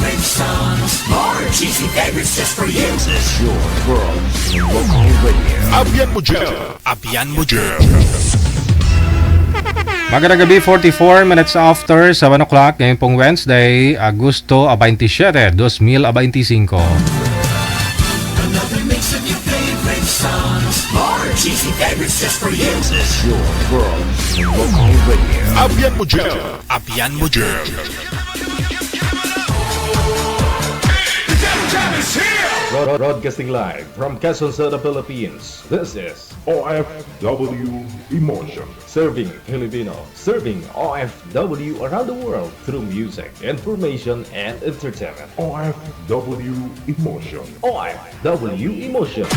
favorite songs, more cheesy favorites just for you. This is your world in local radio. Abyan mo dyan. Abyan mo dyan. Magandang gabi, 44 minutes after 7 o'clock. Ngayon pong Wednesday, Agosto 27, 2025. Another mix of your favorite songs, more cheesy favorites just for you. This is your world in local radio. Abyan mo dyan. Abyan mo dyan. Broadcasting live from Quezon City, Philippines. This is OFW Emotion. Serving Filipino, serving OFW around the world through music, information, and entertainment. OFW Emotion. OFW Emotion.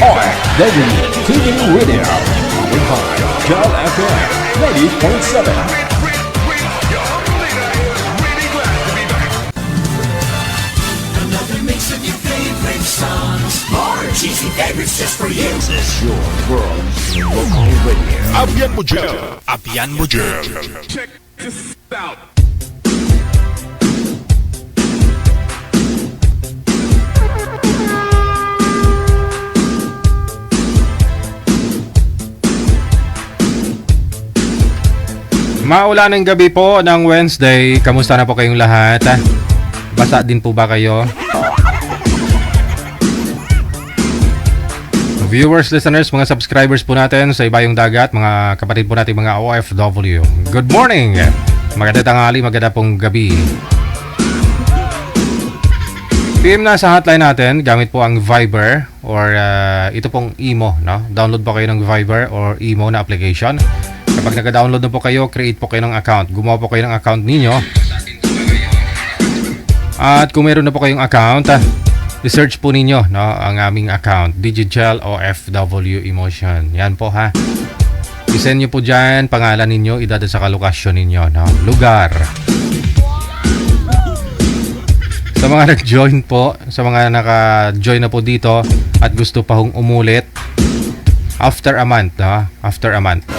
OFW TV Radio. Powered by Cal FM 90.7. Another mix of your favorite songs, more cheesy favorites just for you. This is your world in local radio. Abyan mo dyan. Abyan mo dyan. Check this out. Maulanang gabi po ng Wednesday. Kamusta na po kayong lahat? Basa din po ba kayo? Viewers, listeners, mga subscribers po natin sa ibayong dagat, mga kapatid po natin mga OFW. Good morning! Magandang tanghali, magandang pong gabi. PM na sa hotline natin, gamit po ang Viber or ito pong Imo, no? Download po kayo ng Viber or Imo na application. Kapag nag-download na po kayo, create po kayo ng account. Gumawa po kayo ng account ninyo. At kung meron na po kayong account, research po ninyo, no, ang aming account, Digital OFW Emotion. Yan po ha. I-send nyo po dyan, pangalan ninyo, edad sa kalokasyon ninyo, no, lugar. Sa mga nag-join po, sa mga naka-join na po dito at gusto pa hong umulit, after a month, no, after a month.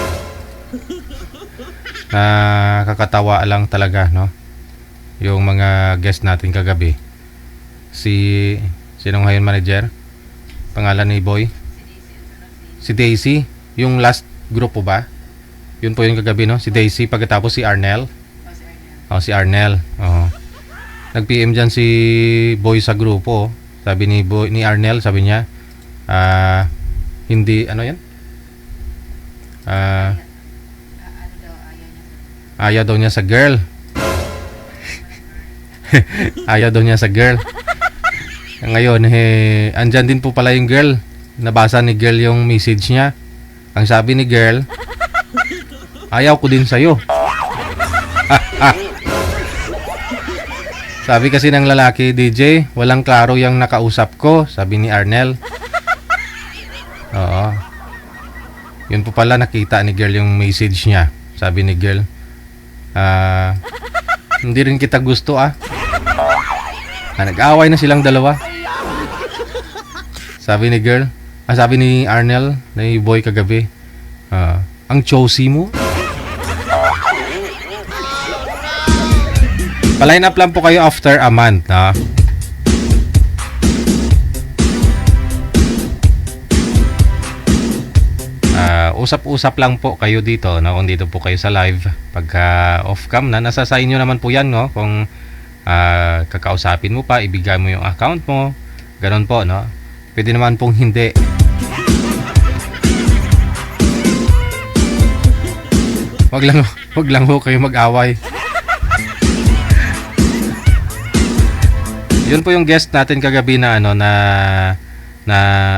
Kakatawa lang talaga, no, yung mga guest natin kagabi. Sinong ngayon manager? Pangalan ni Boy? Si Daisy. Yung last grupo ba? Yun po yung kagabi, no? Si Daisy, pagkatapos si Arnel. Si Arnel. Nag-PM dyan si Boy sa grupo. Sabi ni Arnel, sabi niya, hindi, ano yan? Ayaw daw niya sa girl. Ayaw daw niya sa girl. Ngayon, andyan din po pala yung girl. Nabasa ni girl yung message niya. Ang sabi ni girl, ayaw ko din sa'yo. Sabi kasi ng lalaki, DJ, walang klaro yung nakausap ko. Sabi ni Arnel. Oo. Yun po pala, nakita ni girl yung message niya. Sabi ni girl, hindi rin kita gusto nag-away na silang dalawa. Sabi ni girl, sabi ni Arnel, ni Boy kagabi, ang choosy mo. Pa-line up lang po kayo after a month, ha? Usap-usap lang po kayo dito, no? Kung dito po kayo sa live, pagka off-cam na, nasa sa inyo naman po yan, no? Kung kakausapin mo pa, ibigay mo yung account mo, ganun po, no? Pwede naman pong hindi. Wag lang po kayo mag-away. Yun po yung guest natin kagabi na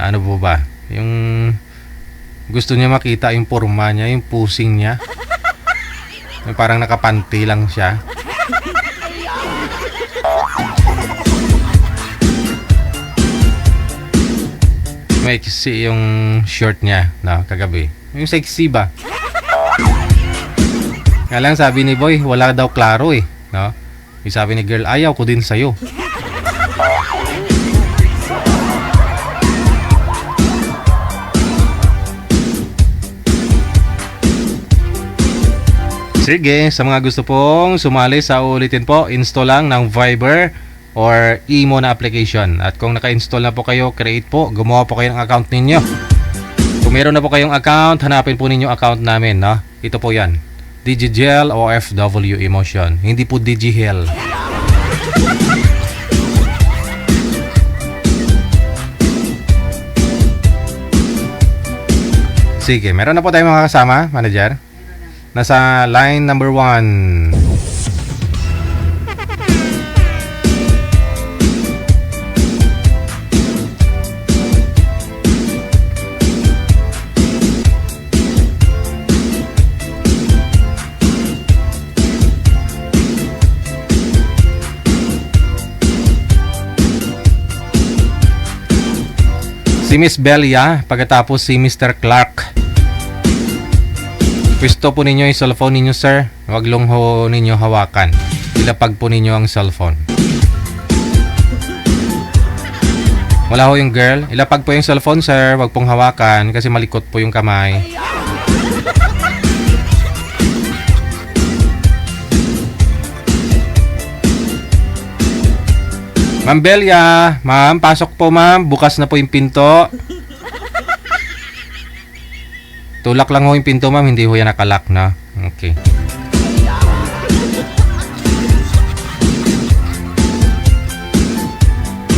ano po ba? Yung gusto niya makita yung porma niya, yung pusing niya. Yung parang nakapanty lang siya. May sexy yung short niya, no, kagabi. Yung sexy ba? Nga lang sabi ni Boy, wala daw klaro eh, no? Yung sabi ni girl, ayaw ko din sa'yo. Sige, sa mga gusto pong sumali sa ulitin po, install lang ng Viber or Imo na application. At kung naka-install na po kayo, create po, gumawa po kayo ng account ninyo. Kung meron na po kayong account, hanapin po ninyo account namin, no? Ito po yan, Digigel OFW Emotion, hindi po Digihel. Sige, meron na po tayong mga kasama, manager. Nasa line number 1. Si Miss Belia, pagkatapos si Mr. Clark. Pwesto po ninyo yung cellphone ninyo, sir. Huwag lang ho ninyo hawakan. Ilapag po ninyo ang cellphone. Wala ho yung girl. Ilapag po yung cellphone, sir. Huwag pong hawakan kasi malikot po yung kamay. Ma'am Belia, ma'am, pasok po ma'am. Bukas na po yung pinto. Tulak lang ho yung pinto ma'am, hindi ho yan nakalak na. Okay.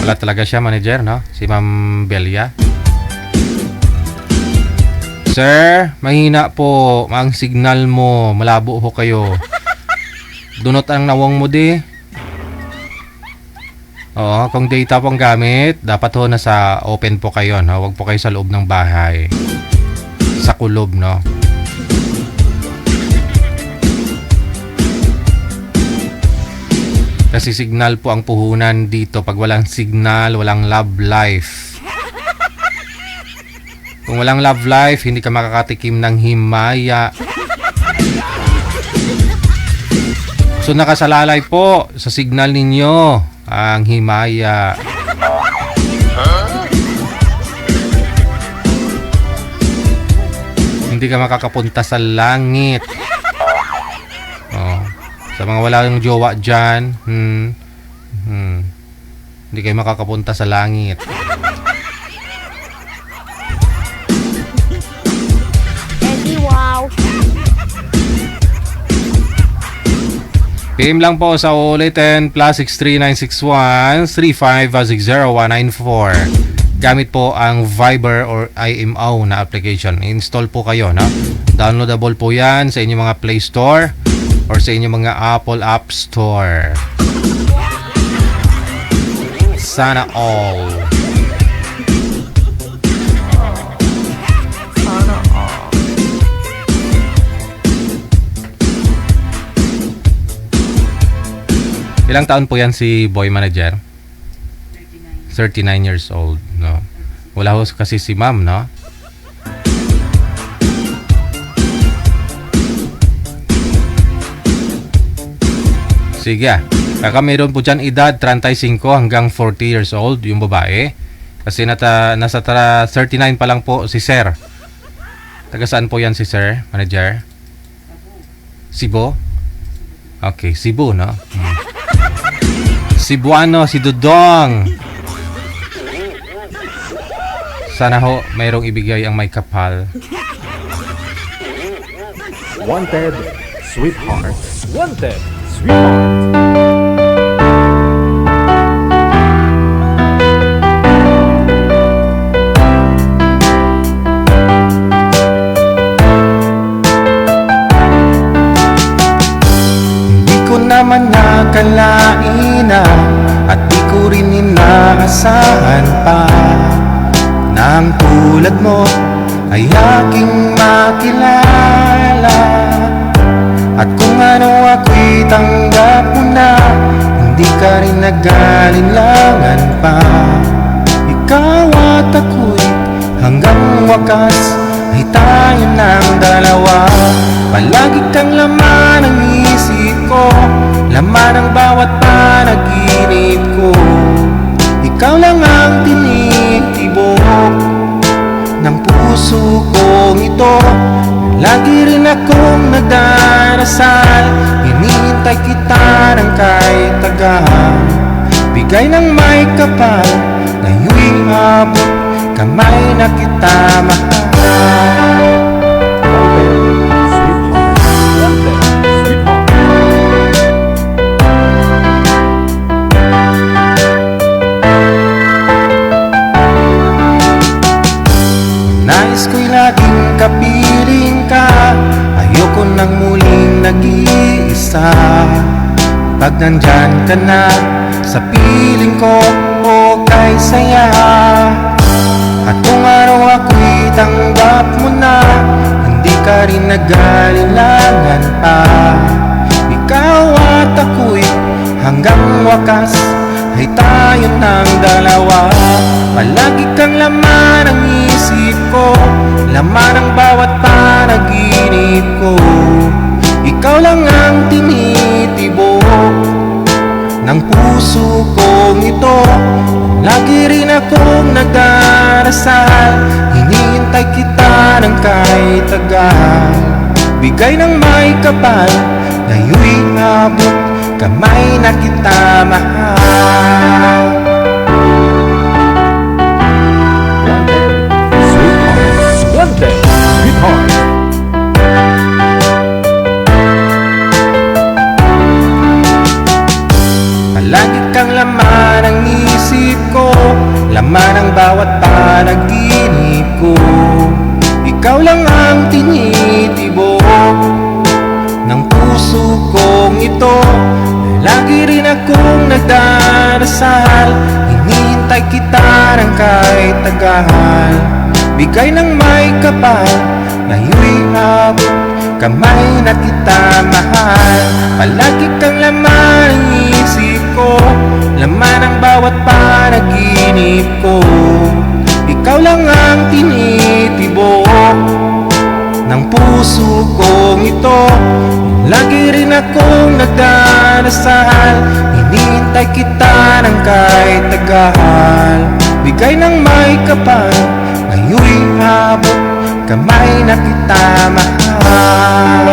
Wala talaga siya, manager, no? Si Ma'am Belia. Sir, mahina po ang signal mo. Malabo ho kayo. Dunot ang nawang mo di. Oo, kung data pong gamit, dapat ho nasa open po kayo, no? Huwag po kayo sa loob ng bahay. Sa kulob, no? Kasi signal po ang puhunan dito. Pag walang signal, walang love life. Kung walang love life, hindi ka makakatikim ng himaya. So nakasalalay po sa signal ninyo ang himaya. Hindi ka makakapunta sa langit. Oh. Sa mga walang jowa dyan, hindi kayo makakapunta sa langit. Eddie, wow. PM lang po sa ulitin +63961-3560-194. Gamit po ang Viber or IMO na application. Install po kayo, no? Downloadable po yan sa inyong mga Play Store or sa inyong mga Apple App Store. Sana all. Ilang taon po yan si Boy Manager? 39 years old, no? Wala ho kasi si ma'am, no? Sige, kaka meron po dyan edad 35 hanggang 40 years old yung babae. Kasi nasa 39 pa lang po si Sir. Taga saan po yan si Sir, Manager? Cebu? Okay, Cebu, no? Cebuano, si Dudong. Sana ho mayroong ibigay ang may kapal. Wanted, sweetheart. Wanted, sweetheart. Hindi ko naman nakalain na at di ko rin inaasahan pa na ang tulad mo ay aking makilala. At kung ano ako'y tanggap mo na, hindi ka rin nag-alinlangan pa. Ikaw at ako'y hanggang wakas ay tayo ng dalawa. Palagi kang laman ng isip ko, laman ng bawat panaginip ko. Ikaw lang ang tinitibok ng puso kong ito. Lagi rin akong nagdarasal, hinihintay kita ng kahit tagal. Bigay ng may kapal, ngayon'y abot kamay na kita mahal. Nais ko'y laging kapiling ka, ayoko nang muling nag-iisa. Pag nandyan ka na sa piling ko, okay saya. At kung araw ako'y tanggap mo na, hindi ka rin nag-alilangan pa. Ikaw at ako'y hanggang wakas ay tayo ng dalawa. Palagi kang laman ng isip ko, laman ng bawat panaginip ko. Ikaw lang ang tinitibok ng puso kong ito. Lagi rin akong nagdarasal, hinihintay kita ng kahit tagal. Bigay ng may kapal, ngayon'y abot kamay na kita mahal. Wanted, Sweetheart. Palagi kang laman ng isip ko, laman ng bawat panaginip ko. Ikaw lang ang tinitibok ng puso kong ito. Lagi rin akong nagdarasal, hinihintay kita ng kahit tagal. Bigay ng may kapal, ngayon'y abot kamay na kita mahal. Palagi kang laman ng isip ko, laman ng bawat panaginip ko. Ikaw lang ang tinitibok ng puso kong ito. Lagi rin akong nagdarasal, hinihintay kita ng kahit tagal. Bigay ng may kapal, ngayon'y abot kamay na kita mahal.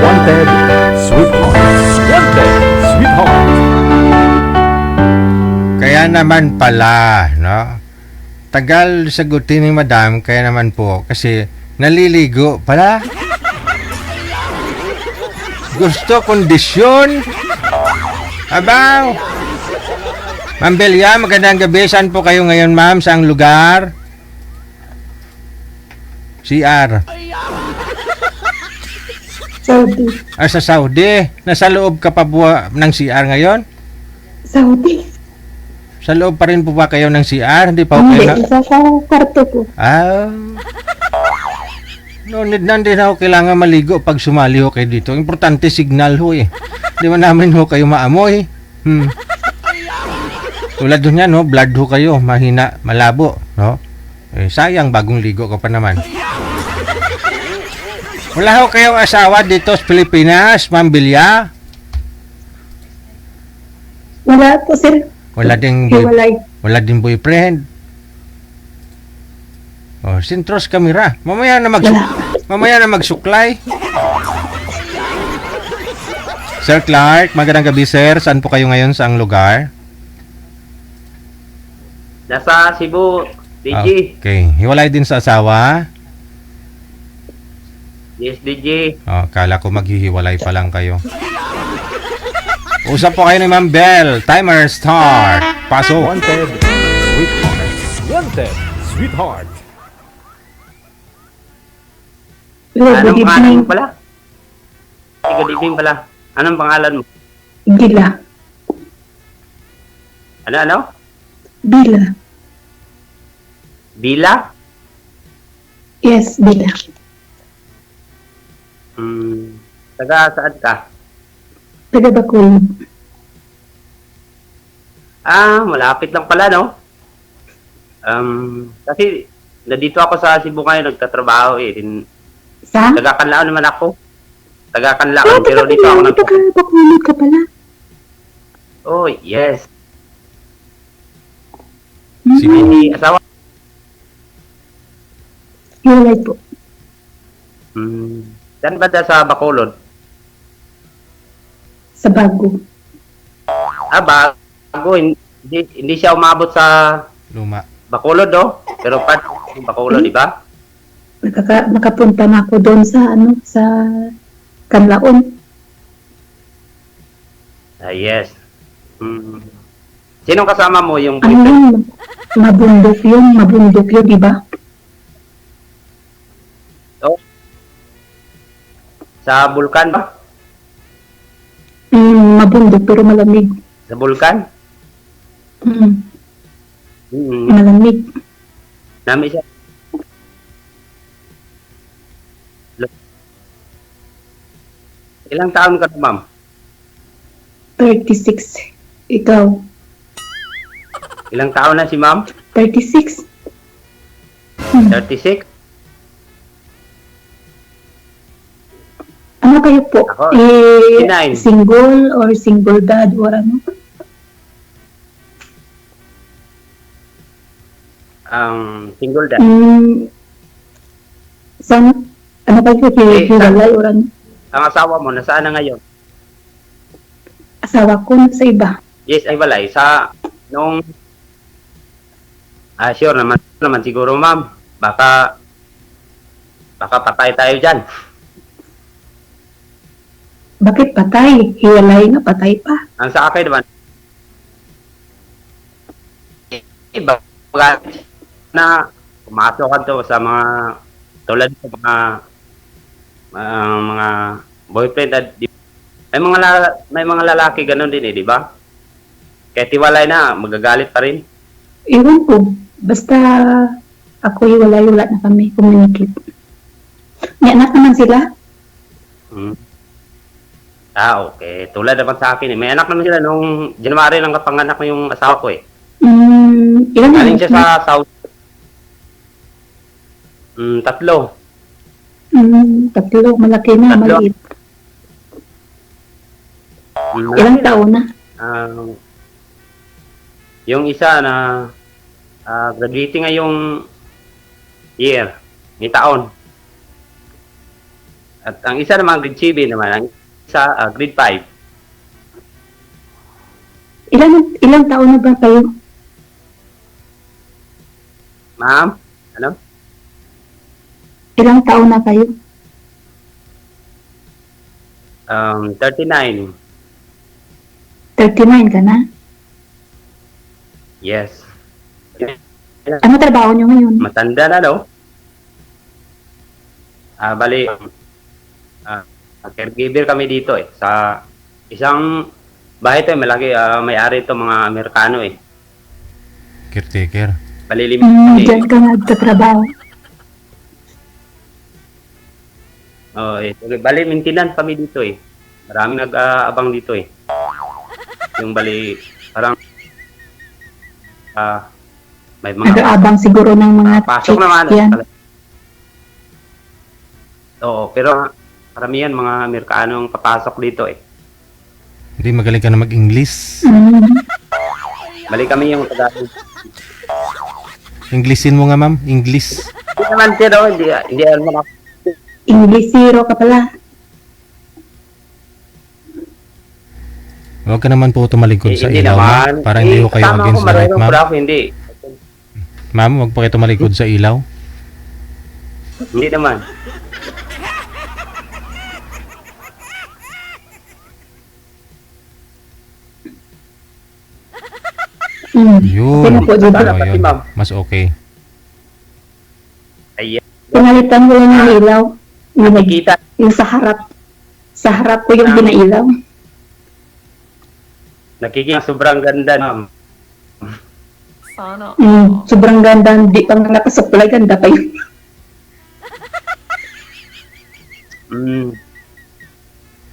Wanted, Sweetheart. Wanted, Sweetheart. Kaya naman pala, no? Tagal sagutin ni madam, kaya naman po, kasi naliligo pala. Gusto kondisyon. Abaw. Ma'am Belia, magandang gabi. Saan po kayo ngayon, ma'am? Saang lugar? CR. Saudi. Sa Saudi. Nasa loob ka pa po ng CR ngayon? Saudi. Sa loob pa rin po ba kayo ng CR? Hindi pa Hindi, okay na? isa sa kwarto ko. No need na, hindi na ho kailangan maligo pag sumali ho kayo dito. Importante signal ho eh. Di ba namin ho kayo maamoy? Tulad doon yan, no? Blood ho kayo, mahina, malabo, no? Eh, sayang, bagong ligo ka pa naman. Wala ho kayong asawa dito sa Pilipinas, Ma'am Belia? Wala po, sir. Wala ding wala din boyfriend. Oh, sintros kamera. Mamaya na magsuklay. Sir Clark, magandang gabi, sir. Saan po kayo ngayon, saang lugar? Nasa Cebu, DJ. Okay. Hiwalay din sa asawa? Yes, DJ. Oh, kala ko maghihiwalay pa lang kayo. Usap po kayo ni Ma'am Bell. Timer start. Pasok. Wanted, Sweetheart. Wanted, Sweetheart. Hello, Anong good pangalan evening. mo pala? Good evening pala. Anong pangalan mo? Bila. Ano? Bila. Bila? Yes, Bila. Taga saan ka? Taga Bacolod. Malapit lang pala, no? Kasi nandito ako sa Cebu ngayon, nagtatrabaho eh. Sa? Taga-Canlaon naman ako. Ah, Taga-Canlaon, pero dito ako nag... taga-Bacolod ka pala. Oh, yes. Si May asawa. Hiwalay po. Saan ba sa Bacolod? Sa Bago. Bago. Hindi siya umabot sa Luma. Bacolod, oh. Pero part ng Bacolod, di ba? Nakapunta na ako doon sa sa Canlaon. Yes. Sino kasama mo yung Ano yun? Mabundok yun, di ba? Oh. Sa Bulkan ba? Mabundok pero malamig. Sa Bulkan? Malamig. Nami siya. Ilang taon ka na, ma'am? 36. Ikaw? Ilang taon na si ma'am? 36. 36? Ano kayo po? Ako, 59. Single or single dad or ano? Single dad. Ano kayo? Hiwalay or ano? Ang asawa mo, nasaan na ngayon? Asawa ko sa iba. Yes, ay walay. Nung... sure naman siguro, ma'am. Baka patay tayo dyan. Bakit patay? Hiwalay na, patay pa. Ang sa akin naman, iba na pumasok ka to sa mga tulad ng mga boyfriend at may mga lalaki ganun din eh, di ba? Kaya tiwalay na, magagalit pa rin. Ewan ko. Basta ako hiwalay, wala na kami. Communicate. May anak naman sila? Okay. Tulad naman sa akin eh. May anak naman sila nung January lang kapanganak ko yung asawa ko eh. Ilan na? Galing siya sa South. 3. 3. Malaki na, 3. maliit. Ilang taon na? Yung isa na graduating ngayong year, may taon. At ang isa naman grade 7 naman, ang isa grade 5. Ilang taon na ba kayo? Ma'am? Ano? Ilang taon na kayo? 39. 39 ka na? Yes. Ano trabaho nyo ngayon? Matanda na, no? Bali, caregiver kami dito eh. Sa isang bahay to, malaki, may-ari to mga Amerikano eh. Caretaker. Bali, Diyan ka nagtatrabaho. Bali, maintenance kami dito eh. Maraming nag-aabang dito eh. Yung bali, parang may mga Nag-aabang siguro ng mga pasok naman. yan. Oo, pero karamihan mga Amerikano ang papasok dito eh. Hindi, magaling ka na mag-English. Bali kami yung Tagalog. Englishin mo nga, ma'am. English. Hindi naman pero hindi naman ako. English zero ka pala. Huwag ka naman po tumalikod sa Hindi ilaw, naman. ma'am. Para hindi ko kayo kasama against ko, the light, marunong ma'am. pero ako hindi. Ma'am, huwag po kayo tumalikod sa ilaw. Hindi naman. Yun. Okay na po, dito. Oh, yun. Mas okay. Ayan. Pinalitan ko lang yung ilaw. Nakikita. Yung sa harap. Sa harap ko yung pinailaw. Nakikita. Sobrang ganda, ma'am. Sobrang ganda. Di pang nakasupply. Ganda pa yun.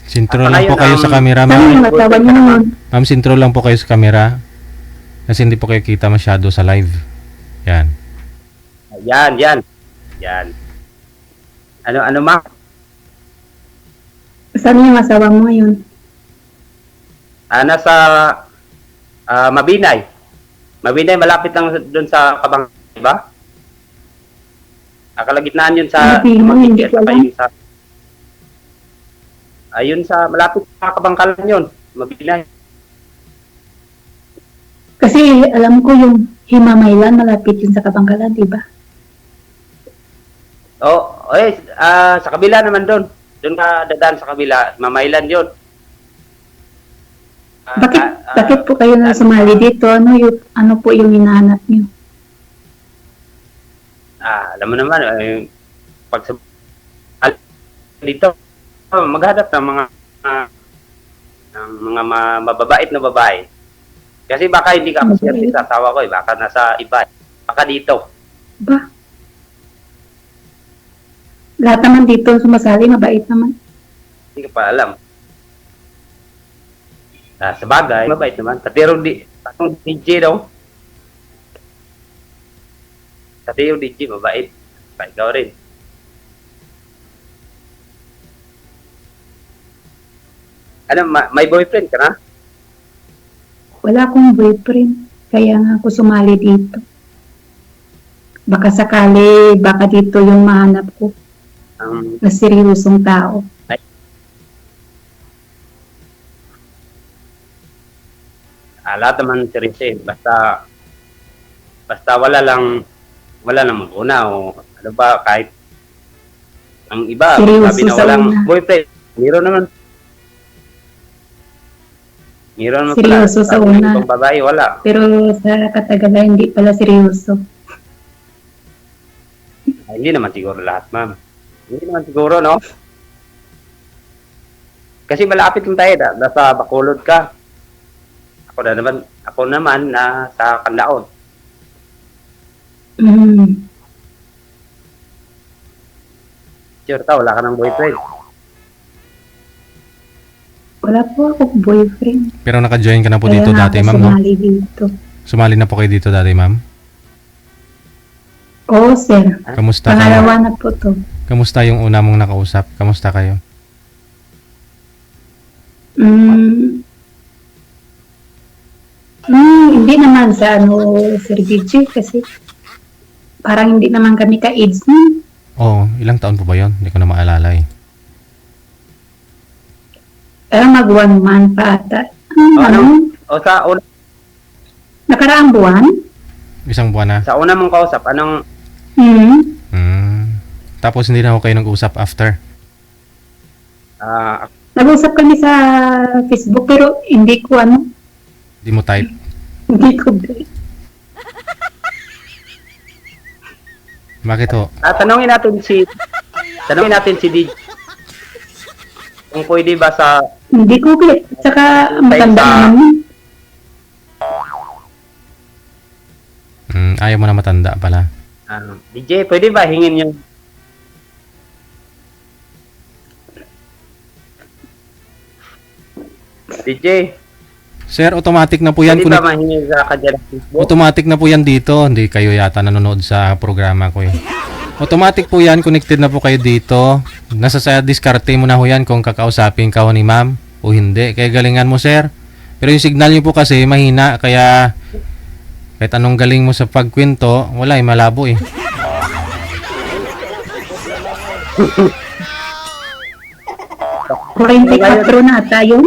Sintro At lang po ngayon, kayo sa camera, Saan ma'am. yung natawa nyo naman? Ma'am, sintro lang po kayo sa camera. Kasi hindi po kayo kita masyado sa live. Yan. Yan. Ano ma? Saan yung asawa mo ngayon? Nasa Mabinay. Mabinay, malapit lang doon sa Kabang, di ba? Kalagitnaan yun sa Mabinay, hindi ko alam. Ayun sa malapit sa Kabangkalan yun. Mabinay. Kasi alam ko yung Himamaylan, malapit yun sa Kabangkalan, di ba? Sa kabila naman doon. Doon ka dadaan sa kabila. Mamaylan yun. Bakit po kayo na sumali dito? Ano po yung hinahanap niyo? Alam mo naman, pag dito, maghanap ng mga mababait na babae. Kasi baka hindi ka maswerte sa asawa ko, baka nasa iba. Baka dito. Ba? Lahat naman dito sumasali, mabait naman. Hindi ka pa alam. Sa bagay, mabait naman. Tatiro DJ daw. Tatiro DJ, mabait. Ikaw rin. May boyfriend ka na? Wala akong boyfriend. Kaya nga ako sumali dito. Baka sakali, baka dito yung mahanap ko. Na seryosong tao. Lahat naman seryoso. Basta wala lang mag-una o ano ba, kahit ang iba, Seryoso sabi na sa walang una. boyfriend. Meron naman Seryoso sa una. Ibang babae, wala. Pero sa katagalan, hindi pala seryoso. Hindi naman siguro lahat, ma'am. Hindi naman siguro, no? Kasi malapit lang tayo, nasa Bacolod ka. Ako naman na sa Canlaon. Sure ta, wala ka ng boyfriend. Wala po akong boyfriend. Pero naka-join ka na po Kaya dito nga dati, ako ma'am, no? sumali dito. Sumali na po kayo dito dati, ma'am? Oo, sir. Kamusta kayo? Pangalawa na po to. Kamusta yung una mong nakausap? Kamusta kayo? Hindi naman sa Sir DJ, kasi parang hindi naman kami ka-AIDS nun. Oo, ilang taon po ba yun? Hindi ko na maalala eh. Pero mag 1 month pa ata. Sa una, Nakaraang buwan? Isang buwan na. sa una mong kausap, anong Tapos hindi na ako kayo nag-usap after. Nag-usap kami sa Facebook, pero hindi ko Hindi mo type. hindi ko Bakit ho? tanungin natin si DJ kung pwede ba sa Hindi ko bet. Tsaka matanda naman. Ayaw mo na matanda pala. DJ, pwede ba hingin yung DJ? Sir, automatic na po yan. Pwede ba mahingin sa kanya ng Facebook? Automatic na po yan dito. Hindi kayo yata nanonood sa programa ko eh. Automatic po yan. Connected na po kayo dito. Nasa sa diskarte mo na ho yan kung kakausapin ka ho ni ma'am o hindi. Kaya galingan mo, sir. Pero yung signal nyo po kasi mahina. Kaya kahit anong galing mo sa pagkwento, wala eh, malabo eh. $44 na ata yun.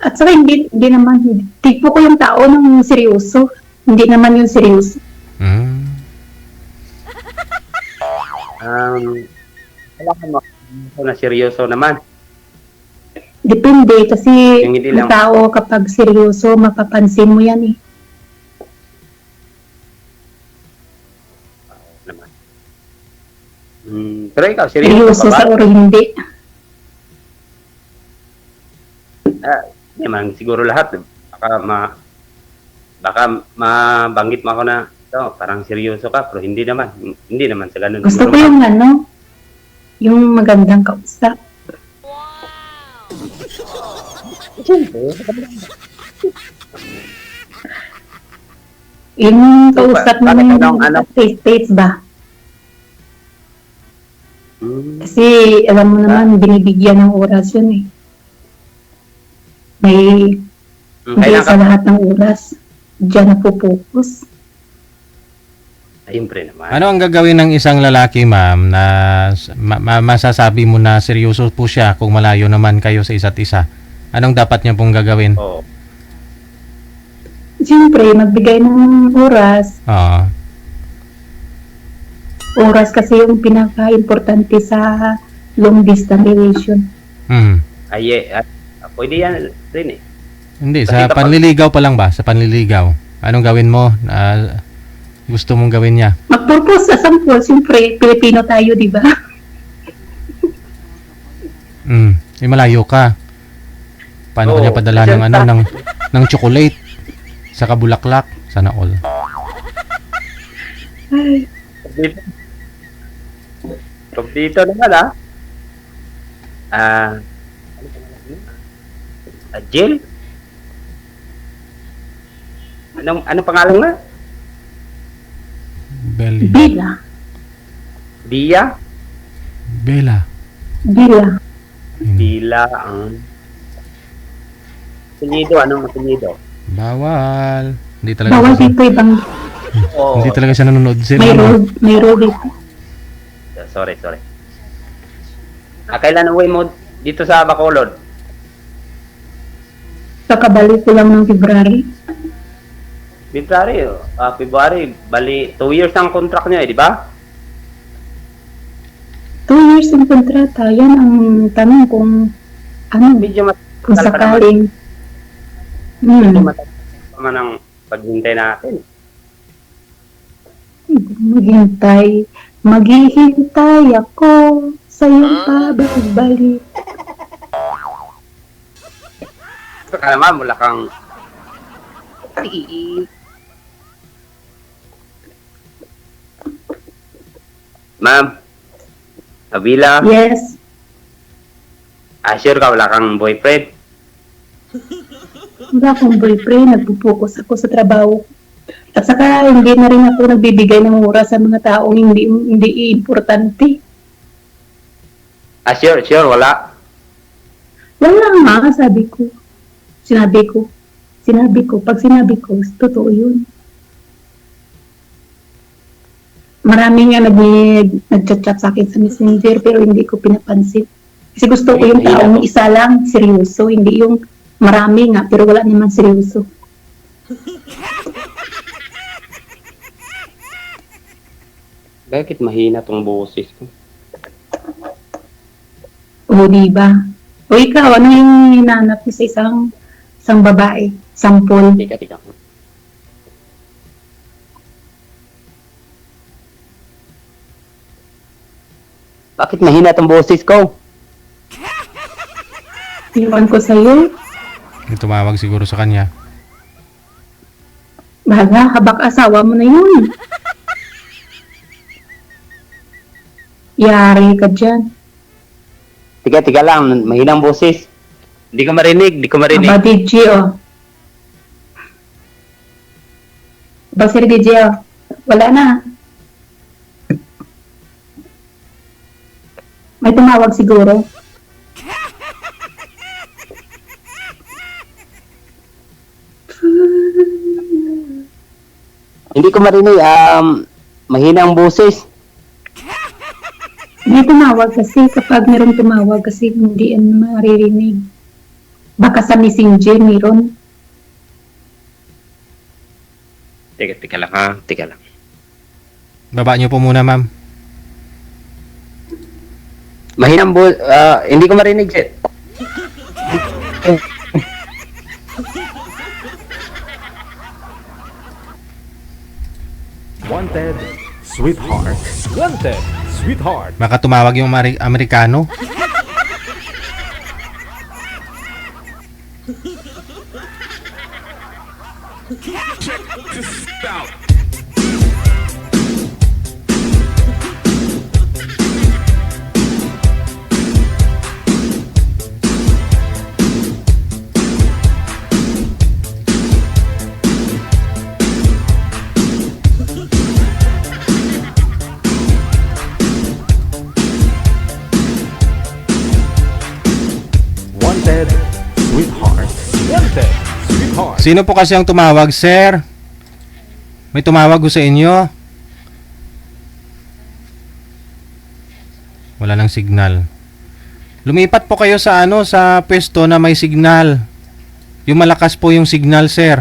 At saka hindi naman, tipo ko yung tao ng seryoso. Hindi naman yung seryoso. Wala ka na seryoso naman. Depende kasi Yung hindi ang lang. tao kapag seryoso, mapapansin mo yan eh. Naman. Pero ikaw, seryoso Seryoso ka sa ba? or hindi. Hindi man, siguro lahat. Baka mabanggit mo ako na parang seryoso ka, pero hindi naman. Hindi naman sa ganun. Gusto ko yung yung magandang kausap. Yung kausap Bakit ng anong ano? States ba? Kasi alam mo naman, binibigyan ng oras yun eh. May hindi Kailangan sa lahat ng oras. Diyan na po-focus. Siyempre naman. Ano ang gagawin ng isang lalaki, ma'am, na masasabi mo na seryoso po siya kung malayo naman kayo sa isa't isa? Anong dapat niya pong gagawin? Oo. Siyempre, magbigay ng oras. Oo. Oras kasi yung pinaka-importante sa long distance relation. Pwede yan rin eh. Hindi, Kasi sa kapag- panliligaw pa lang ba? Sa panliligaw. Anong gawin mo na gusto mong gawin niya? Mag-propose sa sample, siyempre, Pilipino tayo, di ba? Malayo ka. Paano Oo, kanya padala ng siyempre. ng chocolate sa kabulaklak? Sana all. Ay, Dito naman Jill? Anong pangalan nga? Belly. Bila. Dia? Bella. Bila. Dila ang... Apelyido, anong apelyido? Bawal. Hindi talaga. Bawal dito ibang Oo. Hindi talaga siya nanonood sir. may rule dito. Sorry. Kailan uwi mo dito sa Bacolod? Kakabalik ko lang ng February. February, bali 2 years ang contract niya di ba? 2 years ng kontrata. Yan ang tanong kung Medyo kung matagal pa naman. sakaling. Medyo matagal pa naman ang paghintay natin. Maghihintay ako sa iyong pabalik. Baka naman, wala kang... Ma'am, Avila, Yes. sure ka wala kang boyfriend? Wala akong boyfriend. Nagpo-focus ako sa trabaho. At saka hindi na rin ako nagbibigay ng oras sa mga taong hindi importante. Sure, wala. Wala nga, sabi ko. Sinabi ko. Pag sinabi ko, totoo yun. Marami nga nag-chat sa akin sa Messenger pero hindi ko pinapansin. Kasi gusto ko yung taong isa lang, seryoso. Hindi yung marami nga pero wala naman seryoso. Bakit mahina tong boses ko? O, diba? O ikaw, ano yung hinanap mo sa isang babae? Sample. Tika. Bakit mahina tong boses ko? Iwan ko sa'yo. May tumawag siguro sa kanya. Baga, habak asawa mo na yun. Yari ka dyan. Tika lang, mahinang boses. Hindi ko marinig. Aba, DJ, oh. Aba, Sir DJ, oh. Wala na. May tumawag siguro. Hindi ko marinig. Mahinang boses. May tumawag kasi kapag mayroong tumawag kasi hindi yan maririnig. Baka sa Messenger mayroon. Tika lang. Baba niyo po muna, ma'am. Mahinang boses. Hindi ko marinig, sir. Wanted, sweetheart. Wanted, sweetheart. Baka tumawag yung Amerikano. Check this out. Sino po kasi ang tumawag, sir? May tumawag ko sa inyo? Wala nang signal. Lumipat po kayo sa sa pwesto na may signal. Yung malakas po yung signal, sir.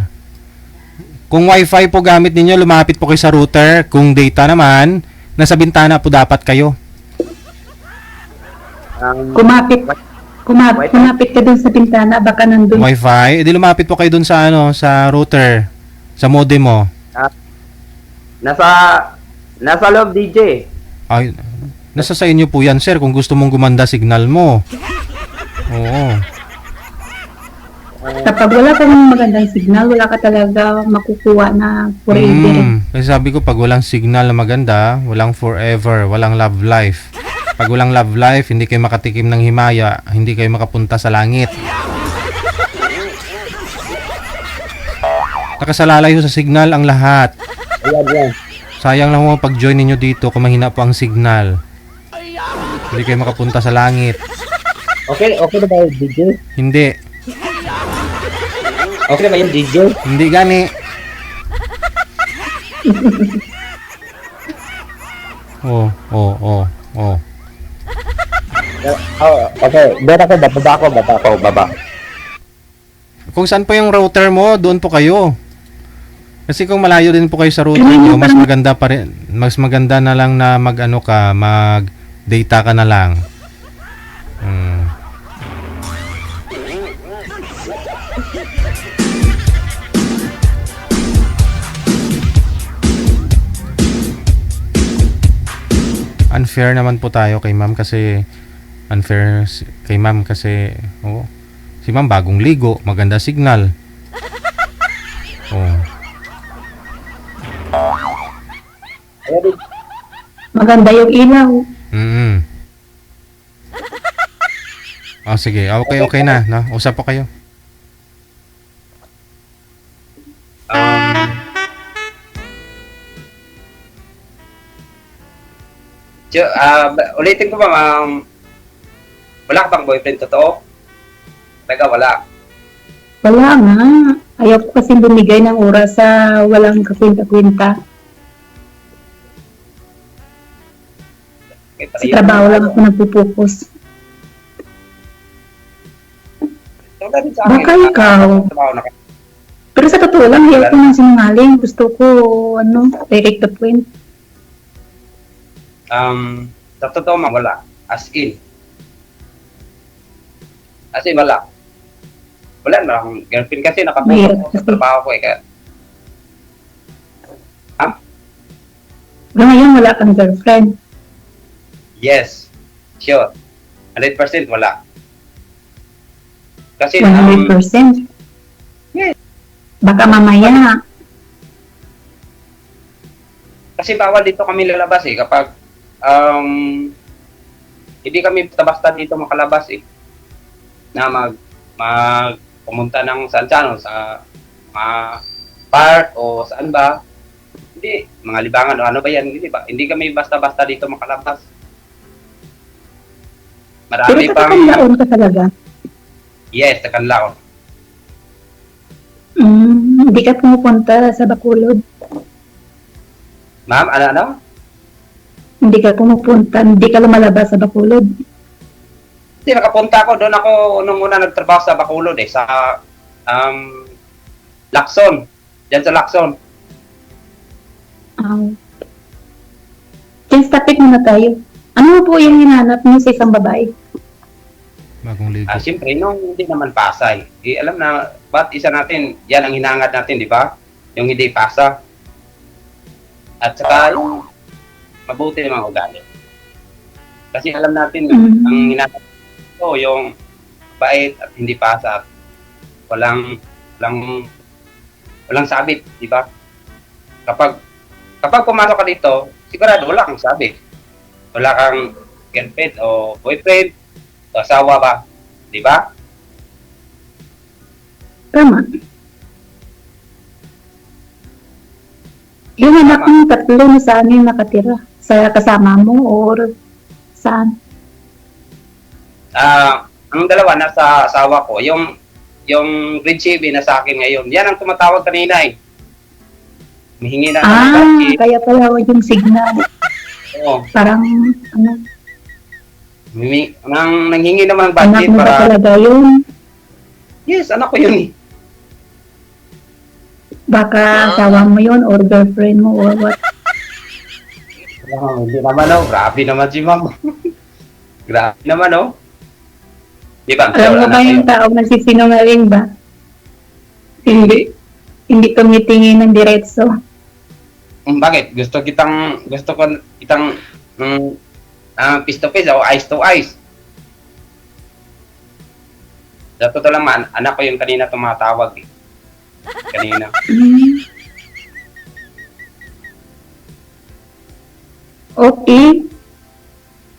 Kung wifi po gamit ninyo, lumapit po kayo sa router. Kung data naman, nasa bintana po dapat kayo. Kumapit ka dun sa bintana, baka nandun. Wifi? Edi lumapit po kayo dun sa sa router. Sa modem mo. Nasa loob, DJ. Ay, nasa sa inyo po yan, sir, kung gusto mong gumanda signal mo. Oo. Kapag wala kang magandang signal, wala ka talaga makukuha na forever. Kasi sabi ko, pag walang signal na maganda, walang forever, walang love life. Pag walang love life, hindi kayo makatikim ng himaya, hindi kayo makapunta sa langit. Nakasalalay ho sa signal ang lahat. Sayang lang mo pag-join ninyo dito kung mahina po ang signal. Hindi kayo makapunta sa langit. Okay na ba yung DJ? Hindi. Okay na ba yung DJ? Hindi gani. Oh. Okay. Baba ako. Kung saan po yung router mo, doon po kayo. Kasi kung malayo din po kayo sa router nyo, mas maganda pa rin, mas maganda na lang na mag-data ka na lang. Unfair naman po tayo kay ma'am kasi si ma'am bagong ligo, maganda signal. Maganda yung ilaw. Sige, okay na, no? Usap po kayo. Ulitin ko ba, wala ka bang boyfriend totoo? Wala. Wala nga. Ayaw ko kasi bumigay ng oras sa walang kakwenta-kwenta. Sa trabaho lang ako nagpupokus. Baka ikaw. Pero sa totoo lang, ayaw ko ng sinungaling. Gusto ko, direct to point. Sa totoo man, wala. As in, wala. Wala na akong girlfriend kasi nakapunta ko sa trabaho ko kaya. Ngayon, wala kang girlfriend. Yes. Sure. 100% wala. Kasi 100%? Yes. Baka mamaya. Kasi bawal dito kami lalabas kapag hindi kami basta dito makalabas na pumunta ng sa mga park o saan ba. Hindi, mga libangan o ano ba yan, hindi ba? Hindi kami basta-basta dito makalabas. Marami pero pang... Pero sa Kanlaon ka talaga? Yes, sa Kanlaon. Hindi ka pumupunta sa Bacolod? Ma'am, ano? Hindi ka pumupunta, hindi ka lumalabas sa Bacolod? Hindi, nakapunta ako. Doon ako nung una nagtrabaho sa Bacolod sa Lacson. Diyan sa Lacson. Change topic muna tayo. Ano po yung hinanap niyo sa isang babae? Bagong ligo. Siyempre, nung hindi naman pasay. Alam na, ba't isa natin, yan ang hinangat natin, di ba? Yung hindi pasa. At saka, yung mabuti naman ugali. Kasi alam natin, ang hinangat ito, yung bait at hindi pasa. At walang sabit, di ba? Kapag pumasok ka dito, sigurado wala kang sabit. Wala kang girlfriend o boyfriend o asawa ba? Di ba? Tama. Yung anak ng tatlo na saan yung nakatira? Sa kasama mo or saan? Ang dalawa nasa asawa ko. Yung yung grade 7 na sa akin ngayon. Yan ang tumatawag kanina eh. Humihingi na ng budget. Kaya pala yung signal. Oo. Parang, ano, Nanghingi naman ng anak budget mo ba para... talaga yun? Yes, anak ko yun eh. Baka asawa mo yun or girlfriend mo or what? Hindi naman oh. Grabe naman si ma'am. Grabe naman oh. Di ba? Alam mo ba yung taong nagsisinungaling ba? Hindi tumitingin ng diretso. Bakit? Gusto ko kitang face to face o eyes to eyes. Sa totoo lang man, anak ko yung kanina tumatawag eh. Kanina. Okay.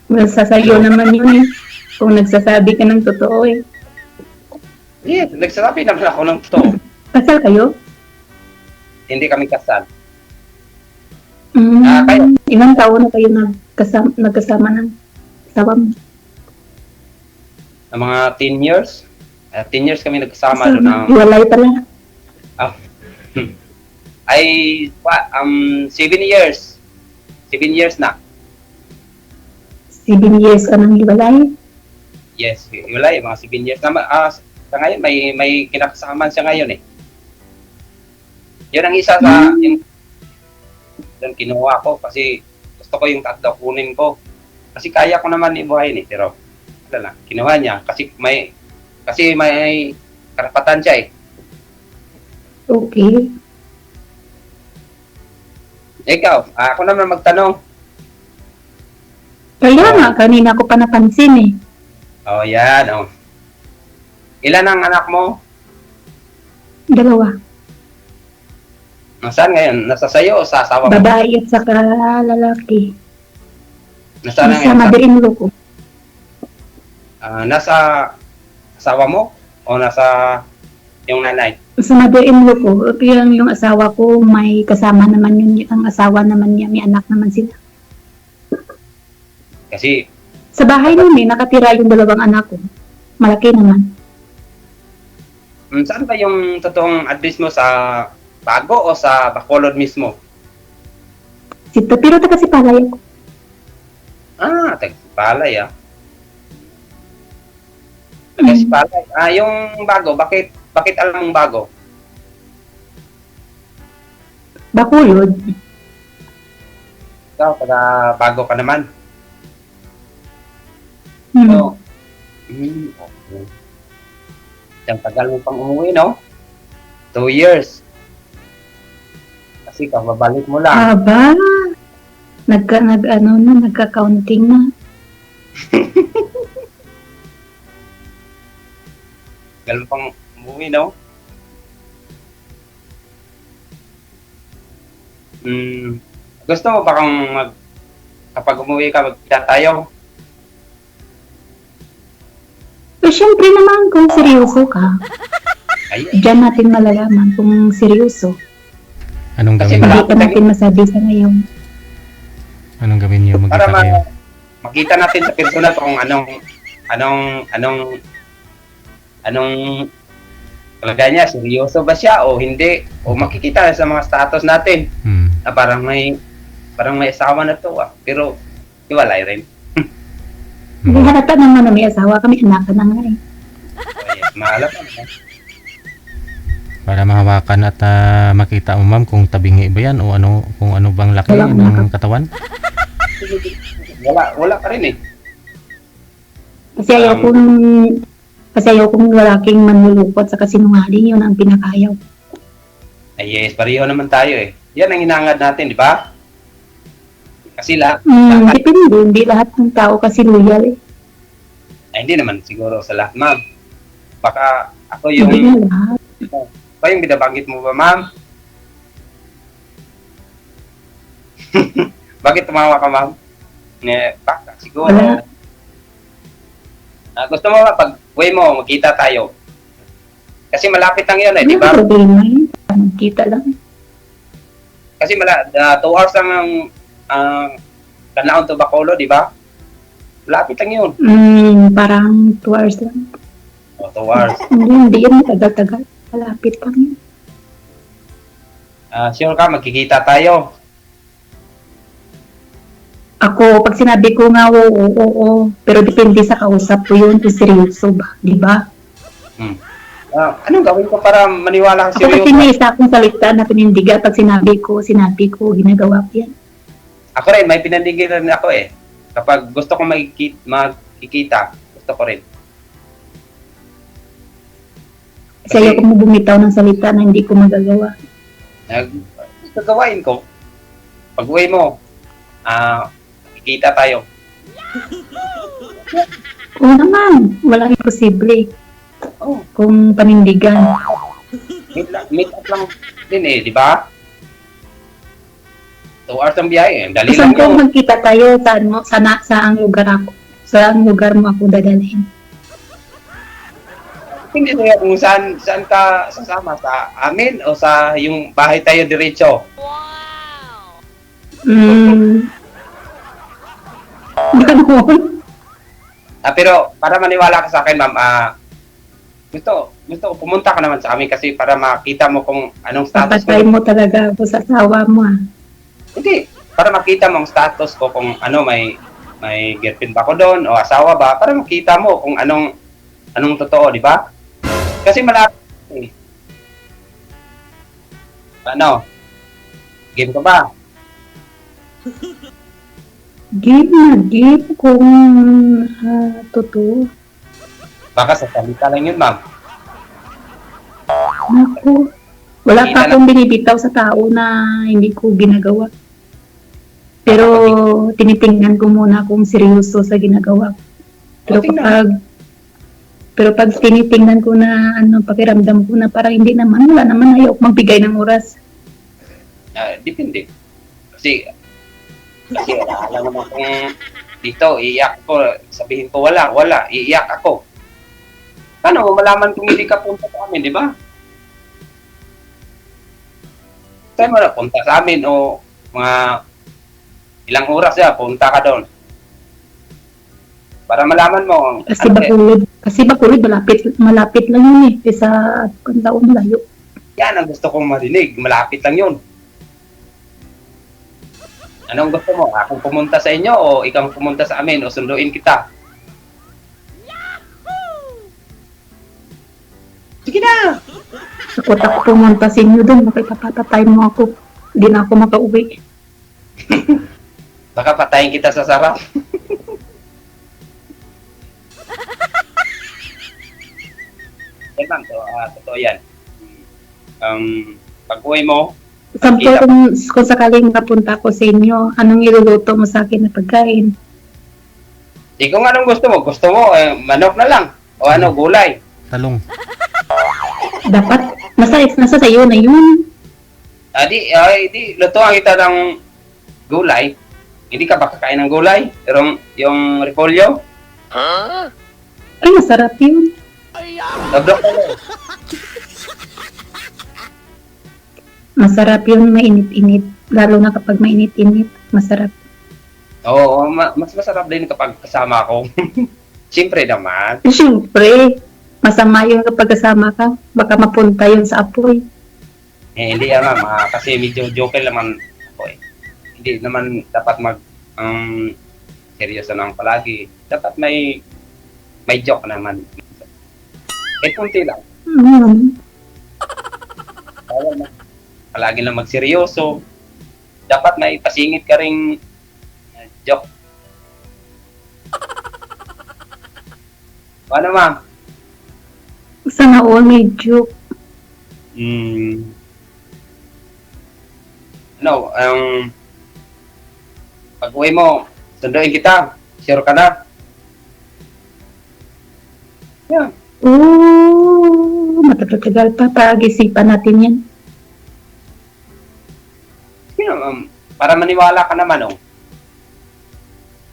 Well, sasayo naman yun eh. Kung nagsasabi ka ng totoo eh. Yes, nagsasabi naman ako ng totoo. Kasal kayo? Hindi kami kasal. Mm, kayo? Ilang taon na kayo nagkasama ng asawa mo? Ng mga 10 years. 10 years kami nagkasama doon. Hiwalay pala. Ay, 7 years. 7 years na. 7 years ka nang hiwalay? Yes, wala mga 7 years na. Sa ngayon, may kinakasama siya ngayon eh. Yun ang isa sa, yung kinuha ko kasi gusto ko yung tatlo kunin ko. Kasi kaya ko naman ibuhayin eh, pero wala lang, kinuha niya kasi may karapatan siya eh. Okay. Ikaw, ako naman magtanong. Kaya nga, kanina ko pa napansin eh. Oh, yan, oh. Ilan ang anak mo? 2. Nasaan ngayon? Nasa sayo o sa asawa mo? Babae at saka lalaki. Nasaan na Nasa ngayon? mother-in-law ko. Nasa asawa mo? O nasa yung nanay? Sa mother-in-law ko, yung asawa ko, may kasama naman yun. Ang asawa naman niya, may anak naman sila. Kasi, Sa bahay nun eh, nakatira yung 2 anak ko. Malaki naman. saan ba yung totoong address mo, sa Bago o sa Bacolod mismo? Pero taga si Palay ako. Tagsipalay ah. Tagsipalay. Yung Bago, bakit alam mong Bago? Bacolod. Ikaw, taga Bago ka naman. Hmm. Okay. Ang tagal mo pang umuwi, no? 2 years. Kasi babalik mo lang. Aba, nagka-counting na. Tagal mo pang umuwi, no? Gusto mo ba kapag umuwi ka, magkita tayo? So, syempre naman, kung seryoso ka, Ayun. diyan natin malalaman kung seryoso. Anong Kasi gawin niyo? Hindi pa natin masabi sa ngayon. Anong gawin niyo? Para Magkita kayo? makita natin sa personal kung anong talaga niya, seryoso ba siya o hindi, o makikita sa mga status natin na parang may asawa na to pero hiwalay rin. Hindi halata naman na may asawa kami, anak na nga eh. Yes, mahalap na. Para mahawakan at makita mo, ma'am, kung tabingi ba yan o kung ano bang laki Wala ng katawan? Wala pa rin eh. Kasi ayaw kong lalaking manlulupot sa kasinungaling, yun ang pinakayaw. Ay yes, pareho naman tayo eh. Yan ang hinangad natin, di ba? Kasi Depende, hindi lahat ng tao kasi loyal eh. ay, hindi naman siguro sa lahat, ma'am. Baka ako yung Hindi na lahat. pa yung binabanggit mo ba, ma'am? Bakit tumawa ka, ma'am? Baka siguro. Wala. Gusto mo ba pag uwi mo, magkita tayo? Kasi malapit lang yun eh, di Ano ba? problema yun? Kita lang. Kasi 2 hours lang ang Canlaon to Bacolod, di ba? Malapit lang yun. Parang 2 hours lang. O 2 hours. Hindi yan matagal-tagal. Malapit lang yun. Sure ka, magkikita tayo. Ako, pag sinabi ko nga, oo. Pero depende sa kausap ko yun, kung seryoso ba, di ba? Anong gawin ko para maniwala Ako ka kasi seryoso? may isa akong salita na pinindigan pag sinabi ko, ginagawa ko yan. Ako rin, may pinandigil rin ako eh. Kapag gusto kong makikita, gusto ko rin. Kasi ayoko mo bumitaw ng salita na hindi ko magagawa. Gagawain ko. Pag uwi mo, makikita tayo. Oo naman, walang imposible. Oh, Kung panindigan. meet up lang din eh, di ba? 2 hours ang biyahe. Dali Saan lang ko yun. magkita tayo, saan lugar ako? Saan lugar mo ako dadalhin? Hindi sa'yo kung saan ka sasama. Sa amin o sa yung bahay tayo diretso. Ganon. Pero para maniwala ka sa akin, ma'am, gusto ko pumunta ka naman sa amin kasi para makita mo kung anong status Papatay mo talaga ako sa asawa mo Hindi, para makita mo ang status ko kung ano may girlfriend ba ako doon o asawa ba para makita mo kung anong totoo, di ba? Kasi malapit eh. Ano? Game ka ba? Game kung totoo. Baka sa salita lang yun, ma'am. Naku, wala pa akong binibitaw sa tao na hindi ko ginagawa. Pero tinitingnan ko muna kung seryoso sa ginagawa ko. Pero pag tinitingnan ko na pakiramdam ko na parang hindi naman, wala naman, ayaw magbigay ng oras. Depende. Kasi wala lang naman kung dito, iiyak ko, sabihin ko wala, iiyak ako. Paano mo malaman kung hindi ka punta sa amin, di ba? Saan mo na punta sa amin o mga ilang oras punta ka doon. Para malaman mo. Kasi Bacolod, malapit lang yun eh. Sa taon malayo. Yan ang gusto kong marinig. Malapit lang yun. Anong gusto mo? Akong pumunta sa inyo o ikaw pumunta sa amin o sunduin kita? Sige na! Takot ako pumunta sa inyo doon. Makipapatay mo ako. Hindi na ako makauwi. Baka patayin kita sa sarap. Yan lang, totoo yan. Pag-uwi mo, Sample kung sakaling napunta ko sa inyo, anong iluluto mo sa akin na pagkain? kung anong gusto mo, manok na lang. O gulay. Talong. Dapat, nasa sayo na yun. Di, lutuan kita ng gulay. Hindi ka ba kakain ng gulay? Pero yung repolyo? Ay, masarap yun. Dobrok ka lang. Masarap yun, mainit-init. Lalo na kapag mainit-init, masarap. Oo, mas masarap din kapag kasama ako. Siyempre naman. Siyempre, masama yun kapag kasama ka. Baka mapunta yun sa apoy. Hindi yan ma'am, kasi medyo joke naman ako eh. Hindi naman dapat seryoso lang palagi. Dapat may joke naman. Kunti lang. Palagi lang magseryoso. Dapat may pasingit ka ring joke. Ano ma'am? Sana all may joke. Pag-uwi mo, sunduin kita. Sure ka na? Yeah. Matagal pa. Pag-isipan natin yan. Para maniwala ka naman,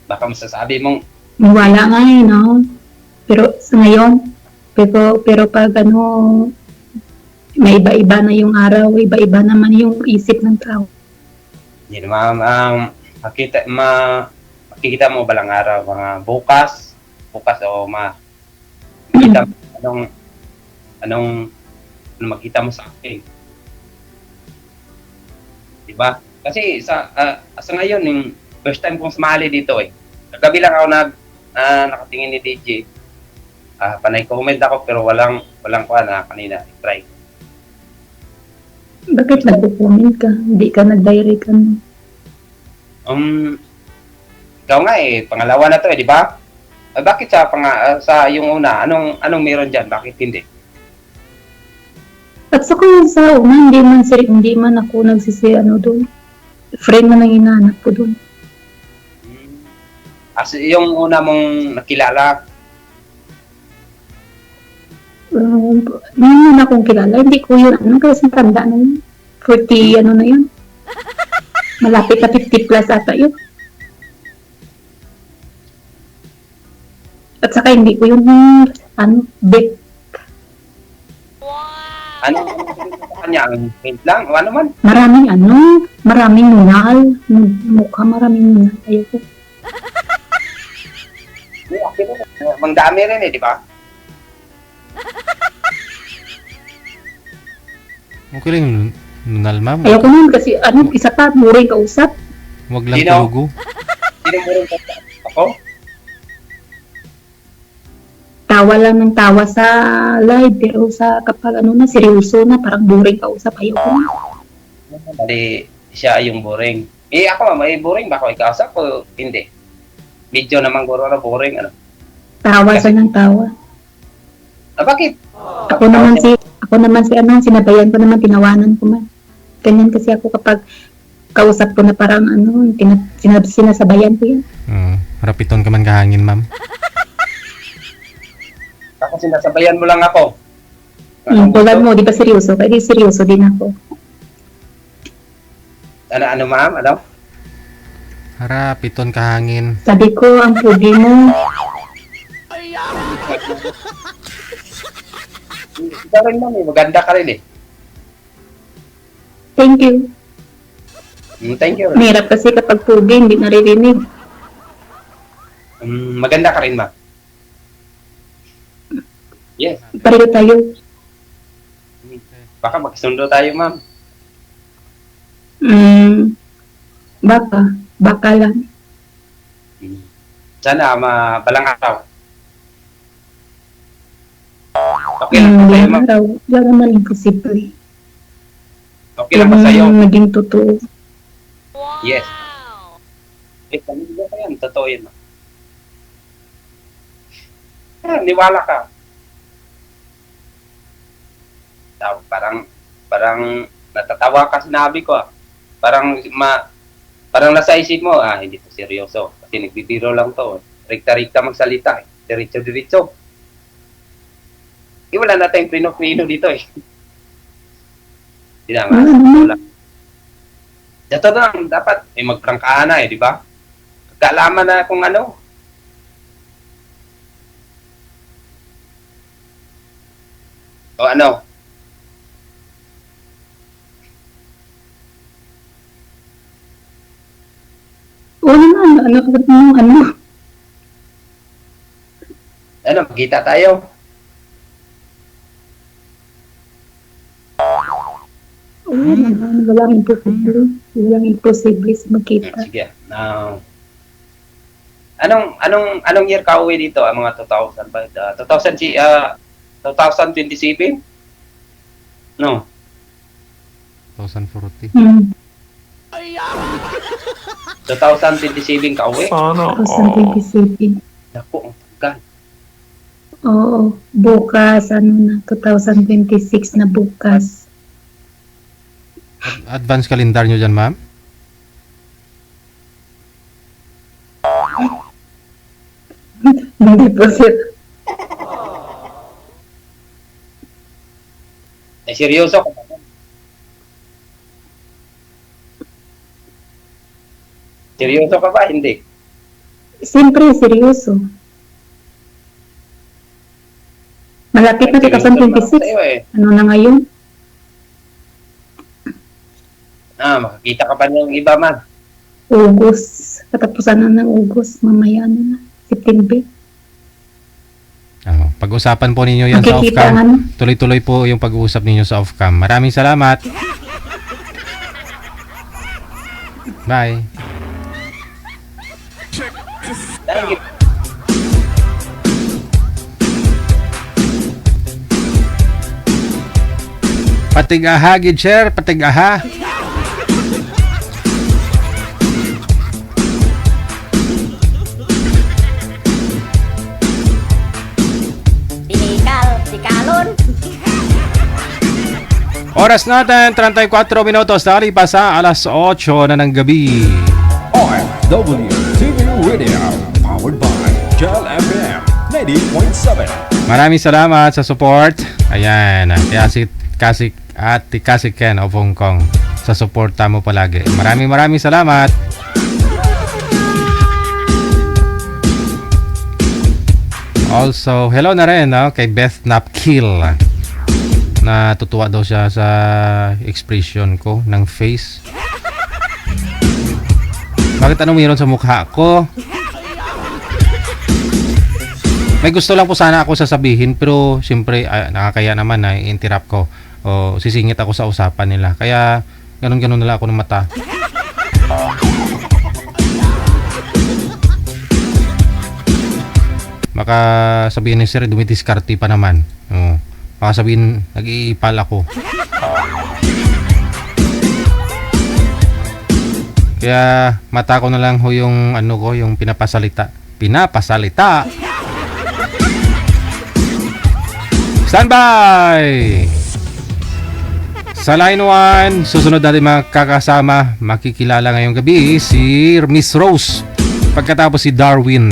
Baka masasabi mong, Wala nga no? Pero sa ngayon, pero pag may iba-iba na yung araw, iba-iba naman yung isip ng tao. hindi naman, makikita mo balang araw, mga bukas o makikita mo anong makita mo sa akin. Diba? Kasi sa ngayon, yung first time kong sumali dito eh. Kagabi lang ako nakatingin ni DJ. Panay comment ako pero walang kuha na kanina. Try. Bakit nagpo-comment ka? Hindi ka nag-direct ano? Ikaw nga eh, pangalawa na to eh, di ba? Bakit sa yung una, anong meron diyan? Bakit hindi? At saka sa una, hindi man ako nagsisi doon. Friend man ang hinahanap ko doon. As yung una mong nakilala, Ngayon na akong kilala, hindi ko yun, kasi tanda na yun. 40, na yun. Malapit na 50 plus ata yun. At saka hindi ko yun, bet. ano kanya ang hint lang o ano man? Maraming nunal. Mukha maraming nunal. Ayoko. Mang dami rin eh, di ba? Okay lang yung nunal, ma'am. Ayoko nun kasi isa pa, muring kausap. Huwag lang Sino? tulugo. Sino mo rin ako? Tawa lang ng tawa sa live, pero kapag seryoso na, parang boring kausap. Ayoko na. Bali, siya yung boring. Ako may boring ba ako ikausap o hindi? Medyo naman guro na boring, ano? Tawa sa ng tawa. Bakit? Ako naman si sinabayan ko naman, tinawanan ko man. Ganyan kasi ako kapag kausap ko na parang sinasabayan ko yan. Rapiton ka man kahangin, ma'am. Ako sinasabayan mo lang ako. Tulad mo, di ba seryoso? Kaya seryoso din ako. Ano ma'am? Ano? Rapiton kahangin. Sabi ko, ang pugi mo, Ikaw rin ma'am, maganda ka rin eh. thank you. Thank you. Mahirap kasi kapag pugi, hindi naririnig. Maganda ka rin ma'am. Yes. Pareho tayo. Baka magsundo tayo ma'am. Baka lang. Sana balang araw. Okay lang ba sa'yo ma'am? Wala naman imposible. Okay lang ba sa'yo? Maging totoo. Yes. Pamilya ka yan. Totoo yan ma'am. Niwala ka. Parang natatawa ka sinabi ko. Parang nasa isip mo, hindi to seryoso. Kasi nagbibiro lang to. Rikta-rikta magsalita. Diretso-diretso. Wala na tayong prino-prino dito eh. Hindi na. Ito lang, dapat magprangkahan na eh, di ba? Kaalaman na kung ano. O ano? Oo naman, Ano, magkita tayo. Oo naman, walang imposible sa magkita. Sige. Now, anong year ka uwi dito? Ang mga 2000 ba? 2027? No. 2040. 2027 ka uwi? 2027. Naku, ang tagal. Oo, bukas, 2026 na bukas. Advance calendar nyo dyan, ma'am? Hindi po sir. Seryoso ka ba? Seryoso ka ba? Hindi. Siyempre, seryoso. Malapit na 2026. Ano na ngayon? Makakita ka pa ng iba man. August. Katapusan na ng August. Mamaya na. September. Pag Pag-usapan po ninyo yan sa Makikita off-cam. nga, no? Tuloy-tuloy po yung pag-uusap ninyo sa off-cam. Maraming salamat. Bye. Thank you. Patig-aha, gid sir. Patig-aha. Tinikal, tikalon. Oras natin, 34 minutos. Nakalipas sa alas 8 na ng gabi. OFW TV Radio, powered by Gel FM 90.7. Maraming salamat sa support. Ayan, Kasik at Kasik Ken of Hong Kong sa suporta mo palagi. Maraming salamat. Also, hello na rin kay Beth Napkill. Natutuwa daw siya sa expression ko ng face. Bakit anong mayroon sa mukha ko? May gusto lang po sana ako sasabihin pero siyempre nakakaya naman na i-interrupt ko o sisingit ako sa usapan nila. Kaya ganun-ganun na lang ako ng mata. Baka sabihin ni sir, dumidiskarte pa naman. Baka sabihin, nag-iipal ako. Kaya mata ko na lang ho yung yung pinapasalita. Standby! Sa line 1, susunod natin makakasama, makikilala ngayong gabi si Miss Rose. Pagkatapos si Darwin.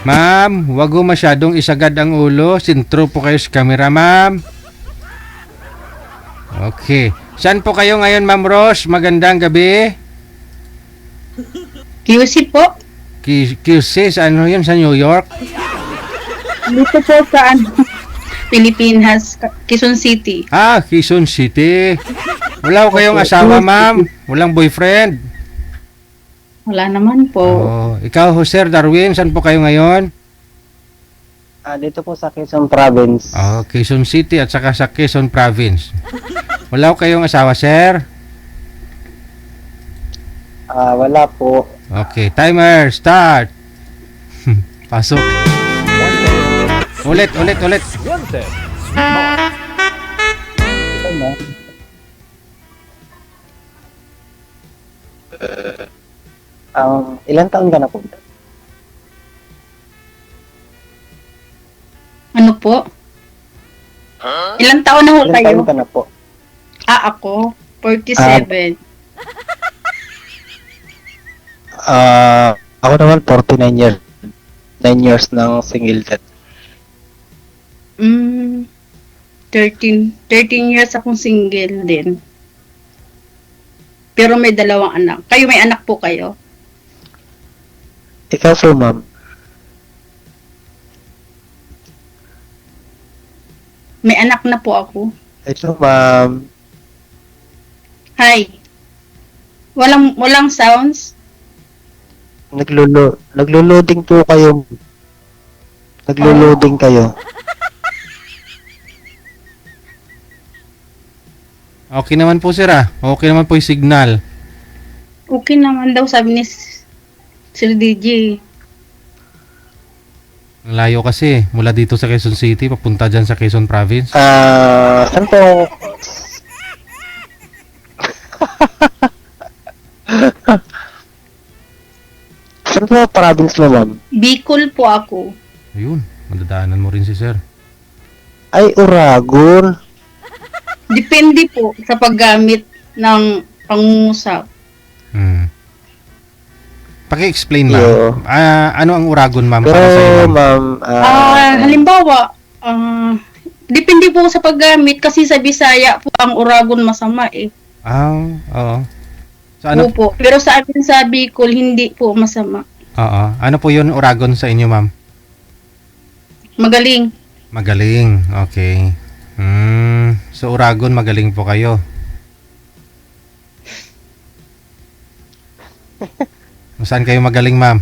Ma'am, wag mo masyadong isagad ang ulo. Sintro po kayo sa camera, ma'am. Okay. Saan po kayo ngayon, Ma'am Rose? Magandang gabi. QC po. QC, saan yun? Sa New York? Dito po sa Pilipinas, Quezon City. Quezon City. Wala ko kayong asawa, ma'am? Walang boyfriend? Wala naman po. Ikaw, Sir Darwin, saan po kayo ngayon? Dito po sa Quezon Province. Quezon City at saka sa Quezon Province. Wala ko kayong asawa, sir? Wala po. Okay, timer, start. Pasok. Ulit. Wanted. Ilan taon ka na po? Ano po? Ilang taon na ho Ilan kayo? taon ka na po? Ako, 47. Ako naman 49 years. 9 years ng single dad. 13 years akong single din. Pero may 2 anak. Kayo may anak po kayo? Ikaw po, ma'am. May anak na po ako. Ito, ma'am. Hi. Walang sounds? Naglo-loading po kayo. Naglo-loading kayo. Okay naman po, sir, Okay naman po yung signal. Okay naman daw, sabi ni Sir DJ. Layo kasi. Mula dito sa Quezon City, papunta dyan sa Quezon Province. Saan po? Saan po province mo, ma'am? Bicol po ako. Ayun, madadaanan mo rin si sir. Ay, Uragon. Depende po sa paggamit ng pangungusap. Paki-explain, ma'am. Yo. Ano ang Uragon, ma'am? Pero, Para sa'yo, ma'am? ma'am, Halimbawa, depende po sa paggamit kasi sa Bisaya po ang Uragon masama eh. Oo. So, ano? Opo. Pero sa akin sa Bicol, hindi po masama. Oo. Ano po yun, Uragon sa inyo, ma'am? Magaling. Magaling. Okay. So, Uragon, magaling po kayo. Saan kayo magaling, ma'am?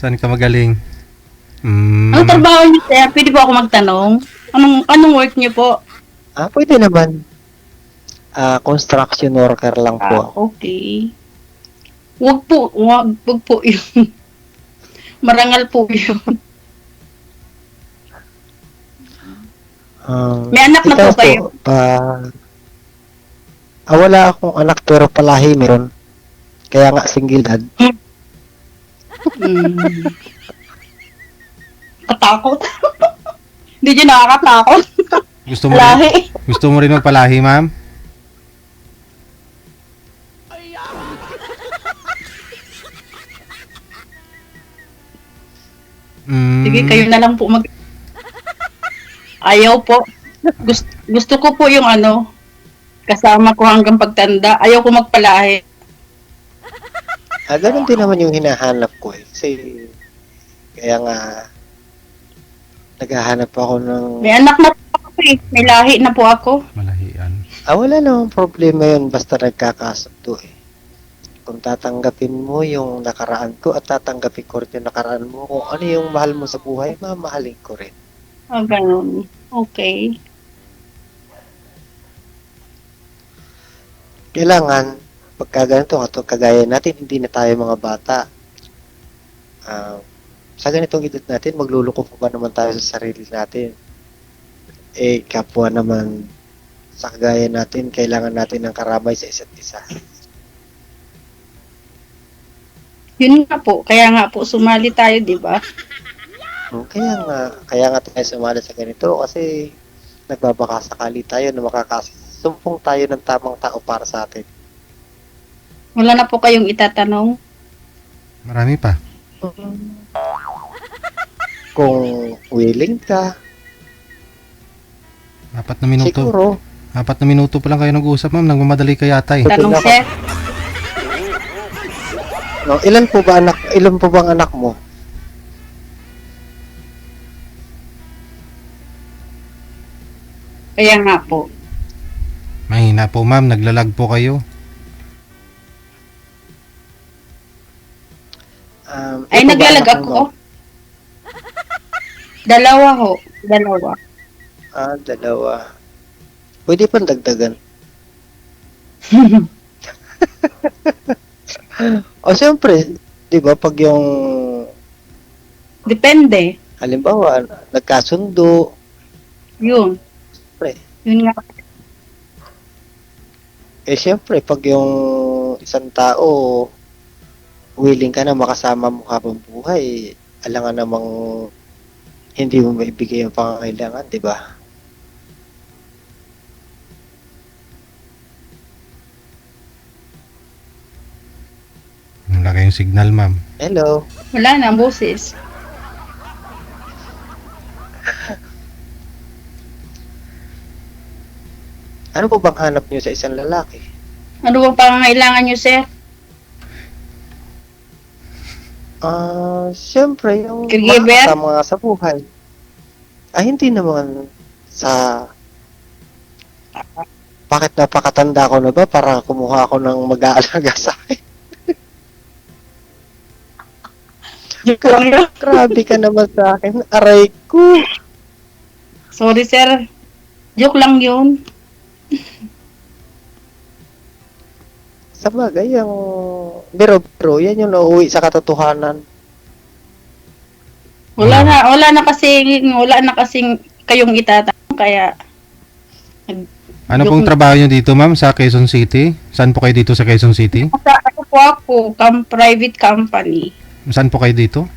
Saan ka magaling? Anong trabaho niyo, sir? Pwede po ako magtanong? Anong work niyo po? Pwede naman. Construction worker lang po. Okay. Wag po yun. Marangal po yun. May anak na ikaw po kayo? Wala akong anak pero palahi meron. Kaya nga single dad. Katakot. Hindi dyan nakakatakot. Gusto mo rin magpalahi, ma'am? Sige, kayo na lang po Ayaw po. Gusto ko po yung kasama ko hanggang pagtanda. Ayaw ko magpalahi. Ganun din naman yung hinahanap ko eh. Kasi, kaya nga, naghahanap ako ng... May anak na po ako eh. May lahi na po ako. Malahian. Wala namang problema yun basta nagkakasundo eh. Kung tatanggapin mo yung nakaraan ko at tatanggapin ko rin yung nakaraan mo, kung ano yung mahal mo sa buhay, mamahalin ko rin. Ganun. Okay. Kailangan, pagka ganito, kagaya natin, hindi na tayo mga bata. Sa ganitong edad natin, magluluko pa ba naman tayo sa sarili natin? Kapwa naman, sa kagaya natin, kailangan natin ng karamay sa isa't isa. Yun nga po. Kaya nga po, sumali tayo, di ba? Kaya nga tayo sumali sa ganito kasi nagbabakasakali tayo na makakasumpong tayo ng tamang tao para sa atin. Wala na po kayong itatanong? Marami pa. Kung willing ka. 4 na minuto. Siguro. 4 na minuto pa lang kayo nag-uusap, ma'am. Nagmamadali ka yata eh. Tanong, sir? No, ilan po bang anak mo? Kaya nga po. Mahina po, ma'am. Naglalag po kayo. Ay, naglalag ako. Dalawa ho. Dalawa. Dalawa. Pwede pang dagdagan. Siyempre, di ba, pag yung... Depende. Halimbawa, nagkasundo. Yun. Siyempre. Yun nga. Siyempre, pag yung isang tao willing ka na makasama mo habang buhay, alangan namang hindi mo maibigay ang pangangailangan, di ba? Wala kayong signal, ma'am. Hello. Wala na, boses. Ano po bang hanap niyo sa isang lalaki? Ano bang pangangailangan nyo, sir? Siyempre, yung Caregiver? makakasama sa buhay. Hindi naman sa... Bakit napakatanda ko na ba para kumuha ako ng mag-aalaga sa akin? Grabe ka naman sa akin. Aray ko. Sorry, sir. Joke lang yun. Sa bagay, yung biro-biro, yan yung nauwi sa katotohanan. Wala na kasing kayong itatanong, kaya Ano pong trabaho nyo dito, ma'am, sa Quezon City? Saan po kayo dito sa Quezon City? Ako po private company. Saan po kayo dito?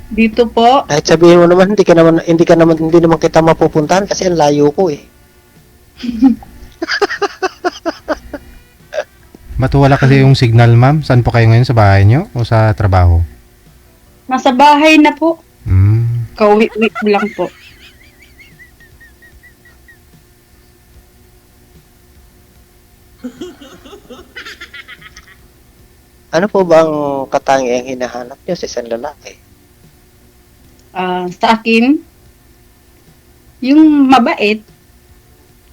Dito po. Kahit sabihin mo naman, hindi naman kita mapupuntahan kasi ang layo ko eh. Ba't wala kasi yung signal, ma'am? Saan po kayo ngayon? Sa bahay nyo o sa trabaho? Nasa bahay na po. Kauwi-uwi lang po. Ano po ba ang katangiang hinahanap niyo sa isang lalaki? Sa akin, yung mabait,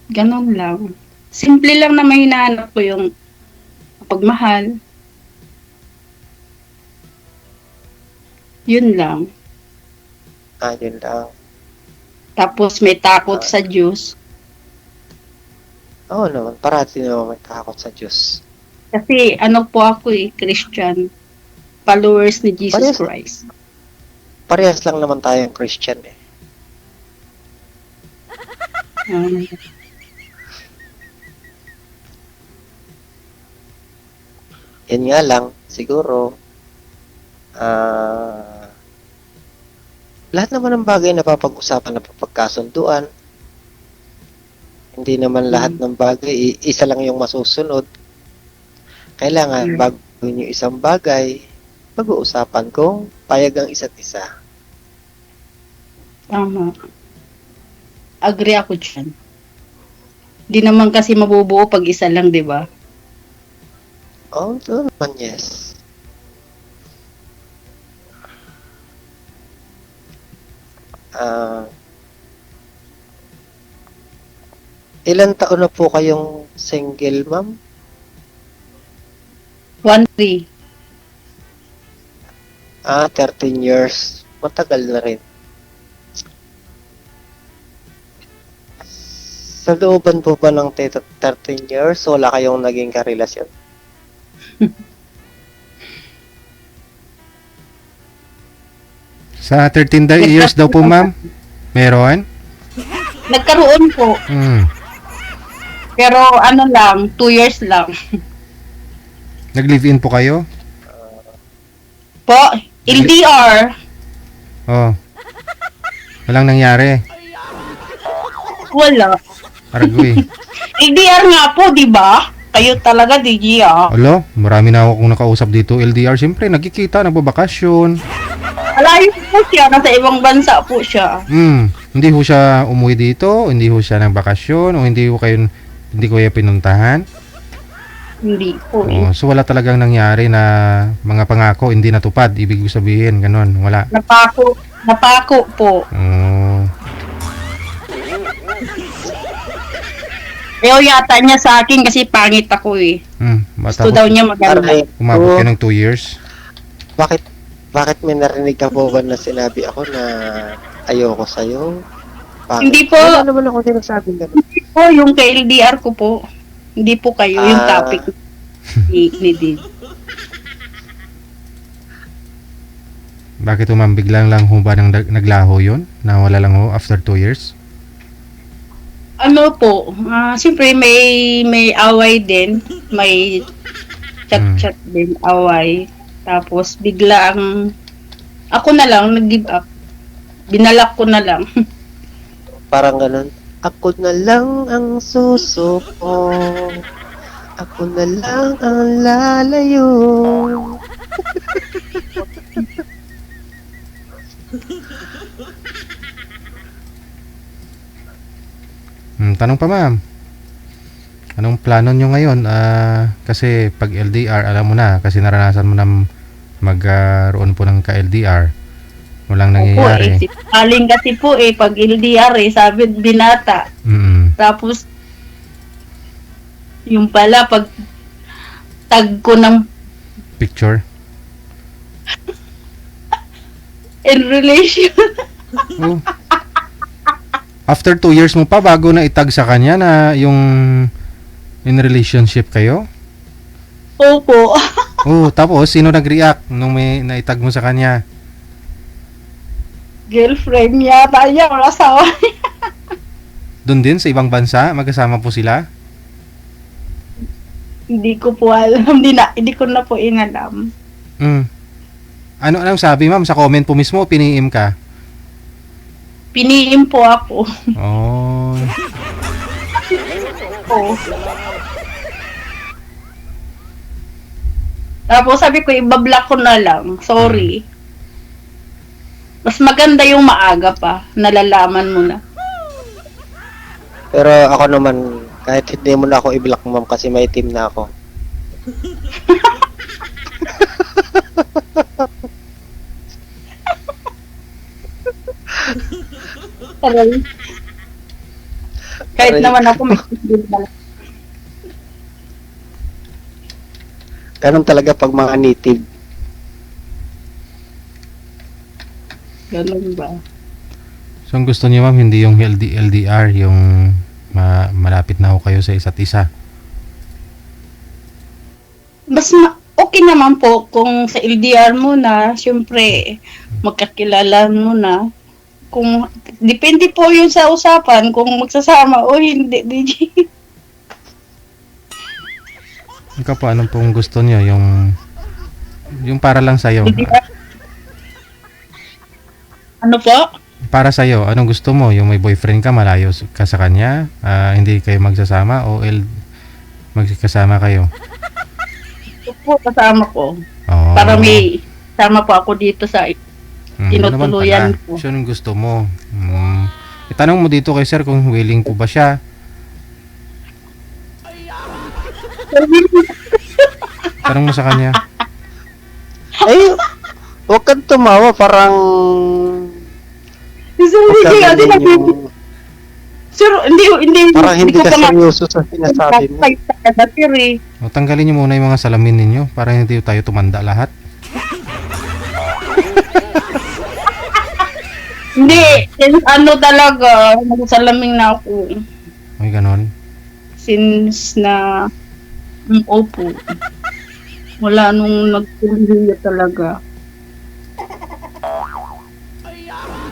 ganun lang. Simple lang na may hinahanap ko yung pagmahal. Yun lang. Yun lang. Tapos may takot sa Diyos. Oo naman, parati naman may takot sa Diyos. Kasi ano po ako Christian. Followers ni Jesus Christ. Parehas lang naman tayong Christian eh. Yan nga lang, siguro, lahat naman ng bagay na papag-usapan na papagkasunduan. Hindi naman lahat ng bagay, isa lang yung masusunod. Kailangan, bago yung isang bagay, pag-uusapan kung payag ang isa't isa. Tama. Agree ako dyan. Di naman kasi mabubuo pag isa lang, di ba? Oo, ito naman, yes. Ilan taon na po kayong single, ma'am? 1-3. 13 years. Matagal na rin. Sa looban po ba ng 13 years, wala kayong naging karelasyon? Sa 13 years daw po, ma'am? Meron? Nagkaroon po. Pero ano lang, 2 years lang. Nag-live-in po kayo? Po, LDR. Oh. Walang nangyari. Wala. Aragoy. LDR nga po, di ba? Kayo talaga, DJ Alo, marami na ako kung nakausap dito. LDR, siyempre, nagkikita, nagbabakasyon. Alayo po siya, nasa ibang bansa po siya. Hindi ho siya umuwi dito, hindi ho siya nagbakasyon, o hindi ko kayo pinuntahan. Hindi po. So wala talagang nangyari na mga pangako hindi natupad, ibig sabihin, ganun, wala. Napako po. Ayaw yata niya sa akin kasi pangit ako eh. Gusto daw niya maganda. Umabot ka ng 2 years. Bakit may narinig ka po ba na sinabi ako na ayoko sa'yo? Hindi po. Wala naman ako sinasabing gano'n. Hindi po, yung kay LDR ko po. Hindi po kayo, yung topic ni Did. Bakit biglang lang ho ba naglaho yun? Nawala lang ho after 2 years? Ano po, siyempre may away din. May chat-chat din, away. Tapos biglang ako na lang nag-give up. Binalak ko na lang. Parang ganun. Ako na lang ang susuko. Ako na lang ang lalayo. Tanong pa, ma'am. Anong plano nyo ngayon? Kasi pag LDR, alam mo na, kasi naranasan mo na magkaroon po ng ka-LDR. Walang nangyayari. Aling kasi po pag LDR sabi binata. Tapos, yung pala, pag tag ko ng picture? in relation. After 2 years mo pa bago na itag sa kanya na yung in relationship kayo? Opo. Tapos sino nag-react nung may naitag mo sa kanya? Girlfriend yata niya o asawa niya. Doon din sa ibang bansa, magkasama po sila? Hindi ko po alam. Hindi ko na po inalam. Anong sabi, ma'am? Sa comment po mismo, piniim ka? Piniim po ako. Tapos sabi ko, ibablock ko na lang. Sorry. Mas maganda yung maaga pa. Nalalaman mo na. Pero ako naman, kahit hindi mo na ako i-block, ma'am, kasi may team na ako. Aray. Kahit Aray. naman ako may Ganun talaga pag mga native. ganun ba? So ang gusto niyo ma'am, hindi yung LDR, yung malapit na ho kayo sa isa't isa. Okay naman po kung sa LDR muna, syempre magkakilala muna. Kung depende po yun sa usapan kung magsasama o hindi, DJ. Ikaw po, anong pong gusto niyo? Yung para lang sa'yo. Ano po? Para sa'yo, anong gusto mo? Yung may boyfriend ka, malayo ka sa kanya? Hindi kayo magsasama o magkasama kayo? Ito po kasama ko. Oh. Para may sama po ako dito sa Yun naman tinutuluyan pala. ko. So, anong gusto mo? Itanong mo dito kay sir kung willing po ba siya. Tanong mo sa kanya. Ay, huwag kang tumawa, parang... Sir, hindi Parang hindi ko ka pa nga- seryoso sa sinasabi mo. O, tanggalin niyo muna yung mga salamin ninyo para hindi tayo tumanda lahat. Hindi, since ano talaga, nagsalaming na ako. Ay, ganon. Since na, opo. Wala nung nagkuliya talaga.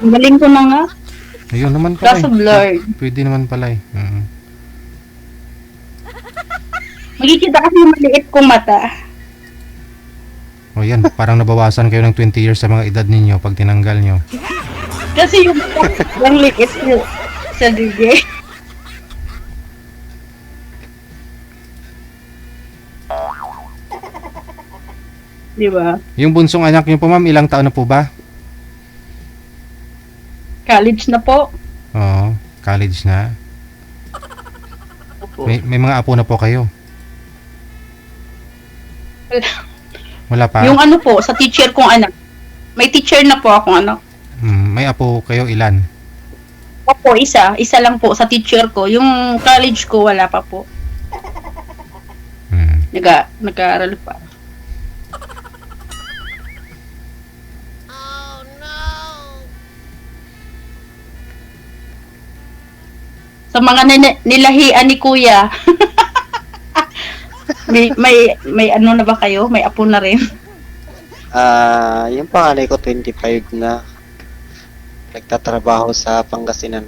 Ang galing ko na nga. Ayun naman pala. Kaso blurred. Pwede naman pala eh. Magkikita kasi yung maliit kong mata. O yan, parang nabawasan kayo ng 20 years sa mga edad ninyo pag tinanggal nyo. Kasi yung liit ko sa DJ. Di ba? Yung bunsong anak nyo po ma'am, ilang taon na po ba? College na po. Oo, college na. May mga apo na po kayo. Wala pa? Yung ano po, sa teacher kong anak. May teacher na po akong anak. May apo kayo ilan? Opo, isa. Isa lang po sa teacher ko. Yung college ko, wala pa po. Nag-aaral pa. Sa mga nilahian ni Kuya. may ano na ba kayo? May apo na rin. Yung panganay ko 25 na. Nagtatrabaho sa Pangasinan.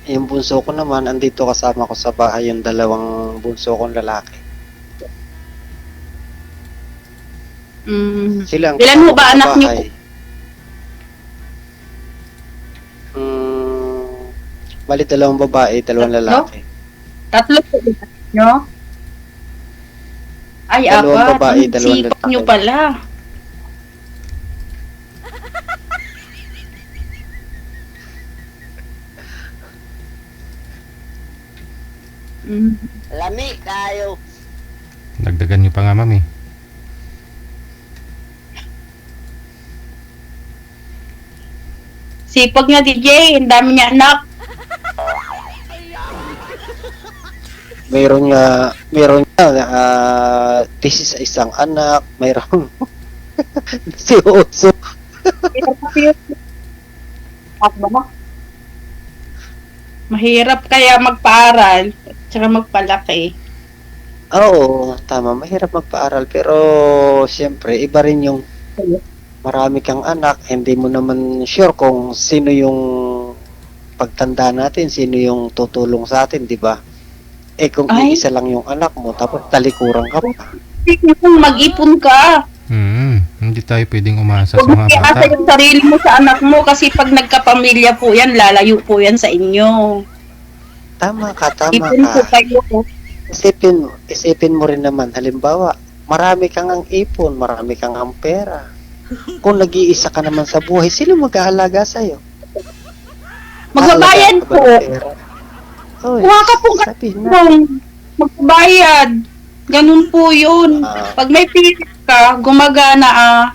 Yung bunso ko naman, andito kasama ko sa bahay yung dalawang bunso kong lalaki. Silang Ilan mo ba anak niyo po? Bali, dalawang babae, dalawang lalaki. Tatlo po ba nyo? Ay, Dalawang apat. babae, Ang dalawang sipag lalaki. nyo pala. Lami tayo. Dagdagan nyo pa nga ma'am eh. Sipag nga DJ, ang dami niya anak. Mayroon nga, this is isang anak, mayroon si Oso. Mahirap kaya magpaaral tsaka magpalaki. Oo, tama, mahirap magpaaral, pero siyempre, iba rin yung marami kang anak, hindi mo naman sure kung sino yung pagtanda natin, sino yung tutulong sa atin, di ba? Eh kung isa lang yung anak mo, tapos talikuran ka pa. Kung mag-ipon ka, Hindi tayo pwedeng umasa sa huwag mga iasa bata. yung sarili mo sa anak mo kasi pag nagkapamilya po yan, lalayo po yan sa inyo. Tama ka. Ipon po kayo. Isipin mo rin naman, halimbawa, marami kang ang ipon, marami kang ang pera. Kung nag-iisa ka naman sa buhay, sino mag-aalaga sa'yo? Magbabayan po. Oy, Kuha ka po sabihin na. ng magbayad. Ganun po yun. Pag may pili ka, gumagana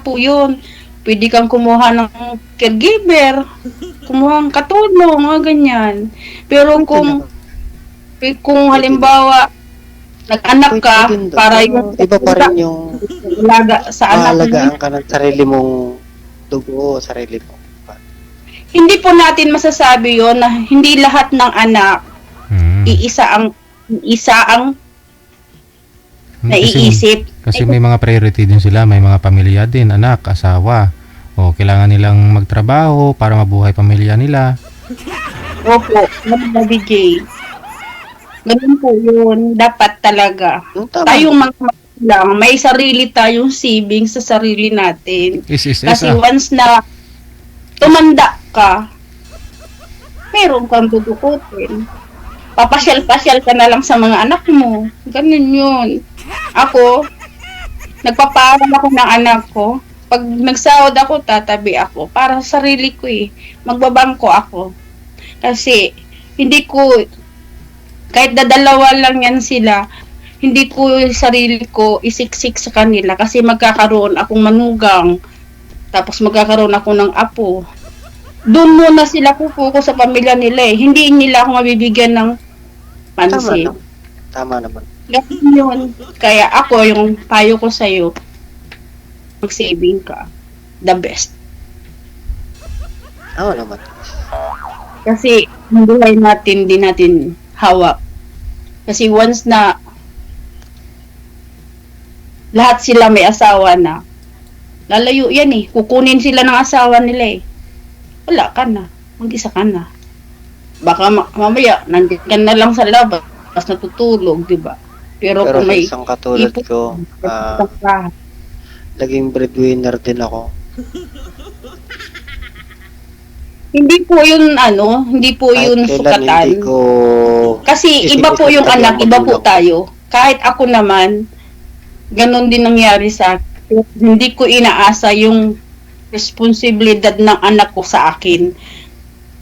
po yun. Pwede kang kumuha ng caregiver, kumuha ng katulong, mga ganyan. Pero kung halimbawa, nag-anak ka, para yung iba pa rin yung alaga sa anak mo. maalagaan ka ng sarili mong dugo, sarili mo. Hindi po natin masasabi yon na hindi lahat ng anak iisa ang naiisip. Kasi may mga priority din sila, may mga pamilya din, anak, asawa. O kailangan nilang magtrabaho para mabuhay pamilya nila. Opo, nabigay. Ganun po yun. Dapat talaga. Tayong mga magulang, may sarili tayong savings sa sarili natin. Kasi once na tumanda ka, meron kang dudukutin. Papasyal-pasyal ka na lang sa mga anak mo. Ganun yun. Ako, nagpaparal ako ng anak ko. Pag nagsahod ako, tatabi ako. Para sa sarili ko magbabangko ako. Kasi, hindi ko, kahit dadalawa lang yan sila, hindi ko sarili ko isiksik sa kanila. Kasi magkakaroon akong manugang. Tapos magkakaroon ako ng apo. Doon muna sila pupuko sa pamilya nila Hindi nila ako mabibigyan ng pansin. Tama naman. Ganun yun. Kaya ako, yung payo ko sa'yo, mag-saving ka. The best. Oo naman. Kasi, ang buhay natin, di natin hawak. Kasi once na lahat sila may asawa na, lalayo yan kukunin sila ng asawa nila wala ka na, mag-isa ka na. Baka mamaya, nandito ka na lang sa labas, natutulog, di ba? Pero kung may isang katulad ko, naging breadwinner din ako. Hindi po yun hindi po yun sukatan. Kasi iba po yung anak, iba po tayo. Kahit ako naman, ganun din nangyari sa akin. Hindi ko inaasa yung responsibilidad ng anak ko sa akin.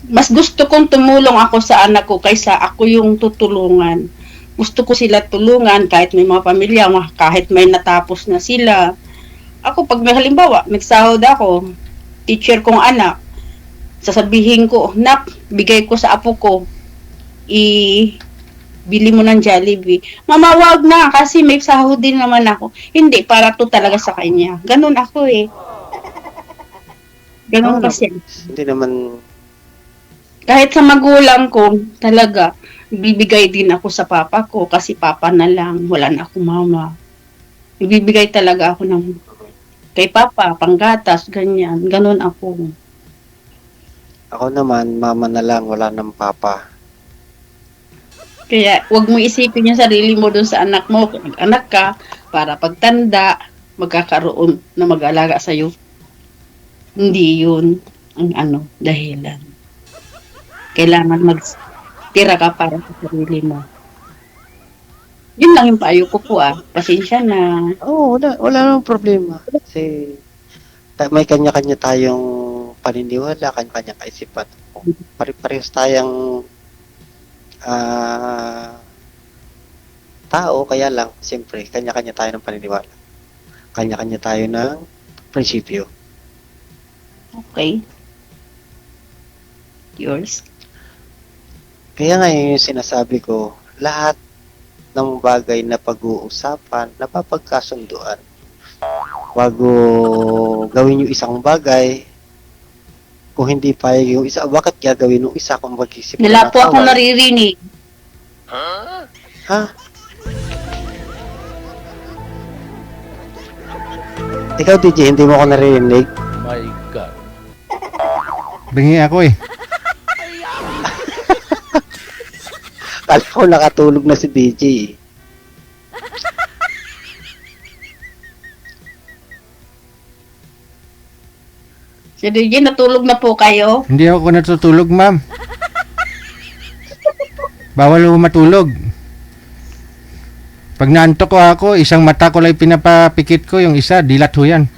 Mas gusto kong tumulong ako sa anak ko kaysa ako yung tutulungan. Gusto ko sila tulungan kahit may mga pamilya, kahit may natapos na sila. Ako pag may halimbawa, nagsahod ako, teacher kong anak, sasabihin ko, nak, bigay ko sa apo ko, bili mo ng Jollibee. Mama, wag na, kasi may sahod din naman ako. Hindi, para to talaga sa kanya. Ganun ako Ganun kasi. Hindi naman. Kahit sa magulang ko, talaga, bibigay din ako sa papa ko kasi papa na lang, wala na akong mama. Ibibigay talaga ako ng kay papa, panggatas, ganyan. Ganun ako. Ako naman, mama na lang, wala nang papa. Kaya, wag mo isipin yung sarili mo dun sa anak mo. Kung anak ka, para pagtanda, magkakaroon na mag-alaga sa'yo. Hindi yun ang dahilan. Kailangan magtira ka para sa sarili mo. Yun lang yung payo ko po Pasensya na. Oo, wala nang problema. Kasi may kanya-kanya tayong paniniwala, kanya-kanya kaisipan. Pare-parehas tayong tao, kaya lang, siyempre, kanya-kanya tayo ng paniniwala. Kanya-kanya tayo ng prinsipyo. Okay. Yours? Kaya nga yung sinasabi ko, lahat ng bagay na pag-uusapan, napapagkasunduan. Bago gawin yung isang bagay, kung hindi payag yung isa, bakit gagawin yung isa kung mag-isip Wala po akong naririnig. Ha? Ikaw, DJ, hindi mo ako naririnig? My God. Bingi ako Kala ko nakatulog na si DJ. Si DJ, natulog na po kayo? Hindi ako natutulog, ma'am. Bawal ako matulog. Pag naantok ko ako, isang mata ko lang pinapapikit ko, yung isa, dilat ho yan.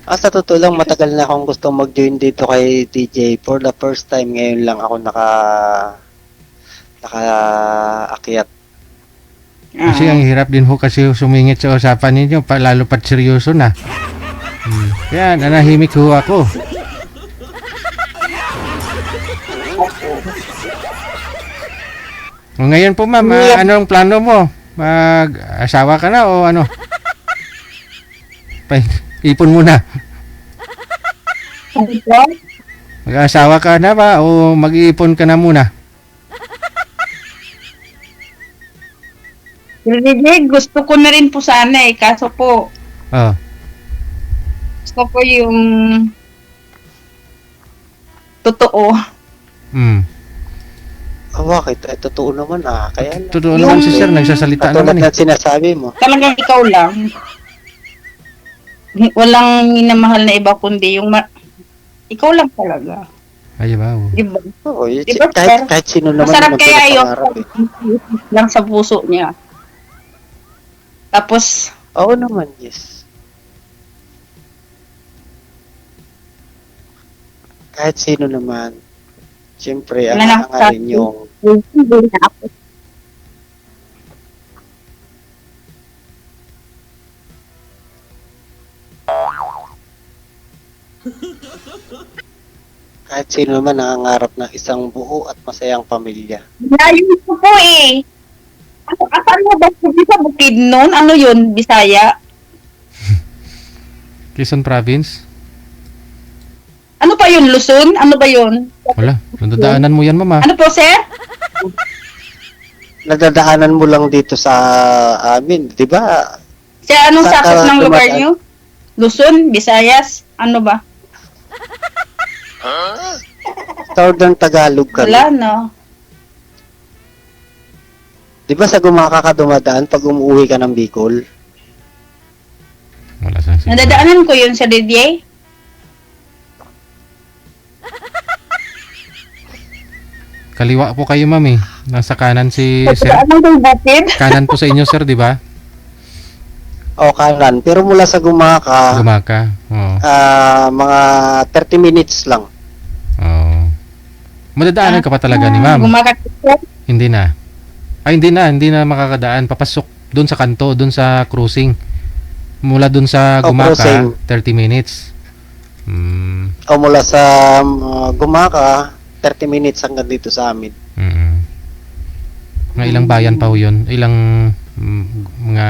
Sa totoo lang, matagal na akong gustong mag-join dito kay DJ. For the first time, ngayon lang ako naka-akyat. Kasi ang hirap din ho kasi sumingit sa usapan ninyo, lalo pat seryoso na. Kaya nanahimik ho ako. O ngayon po ma'am, anong plano mo? Mag-asawa ka na o ano? Ipon muna. Mag-asawa ka na ba o mag-iipon ka na muna? Gusto ko na rin po sana kaso po, gusto ko yung totoo. Bakit? Totoo naman kaya lang. Totoo naman si sir, nagsasalita naman na sinasabi mo. Talagang ikaw lang. Walang minamahal na iba kundi yung ikaw lang talaga. Ay, ba? Diba? Oo, Diba, kahit sino naman masarap yung kaya yung pinapangarap lang sa puso niya. Tapos, oo naman, yes. Kahit sino naman. Siyempre, ang hangarin yung kahit sino naman nangangarap ng isang buo at masayang pamilya. layo ko po Asan mo ba sa Bukidnon? Ano yun? Bisaya? Quezon Province? Ano pa yun? Luzon? Ano ba yun? Wala, nadadaanan mo yan mama. Ano po, sir? Nadadaanan mo lang dito sa amin, di ba? Sir, anong Sa sakop ng lugar dumadaan? nyo? Luzon? Visayas? Ano ba? Southern Tagalog ka. Wala, no? Di ba sa Gumaka ka dumadaan pag umuwi ka ng Bicol? Wala sa Nadadaanan ko yun sa DDA. Kaliwa po kayo ma'am Nasa kanan si sir. Nadadaanan ko yung batid. Kanan po sa inyo sir, di ba? O kanan. Pero mula sa Gumaka, Oo. mga 30 minutes lang. Oo. Madadaanan ka pa talaga ni ma'am. Gumakat. Hindi na. Hindi na makakadaan. Papasok doon sa kanto, doon sa cruising. Mula doon sa Gumaka, cruising. 30 minutes. O mula sa Gumaka, 30 minutes hanggang dito sa amin. Mga ilang bayan pa ho yun? Ilang mga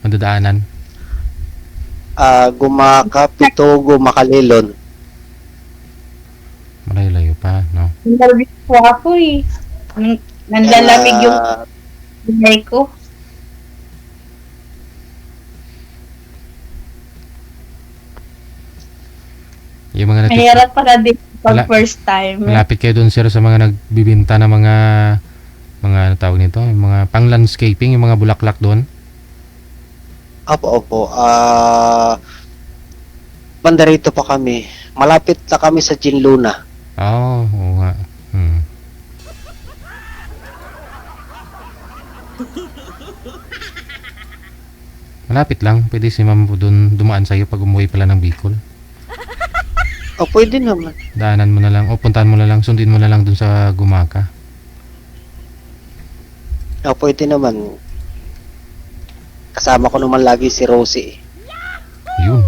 madadaanan? Gumaka, Pitugo, Makalilon. Malayo-layo pa, no? Nandalabig po ako Nanlalamig yung buhay ko. Yung mga Mahirap pala din pag first time. Malapit kayo doon sir sa mga nagbibinta na mga ano tawag nito, yung mga pang landscaping, yung mga bulaklak doon. Opo. Banda rito pa kami. Malapit na kami sa Jinluna. Oo nga. Malapit lang. Pwede si ma'am po doon dumaan sa'yo pag umuwi pala ng Bicol. Pwede naman. Daanan mo na lang o puntahan mo na lang, sundin mo na lang doon sa Gumaka. Pwede naman. Kasama ko naman lagi si Rosie. Yun.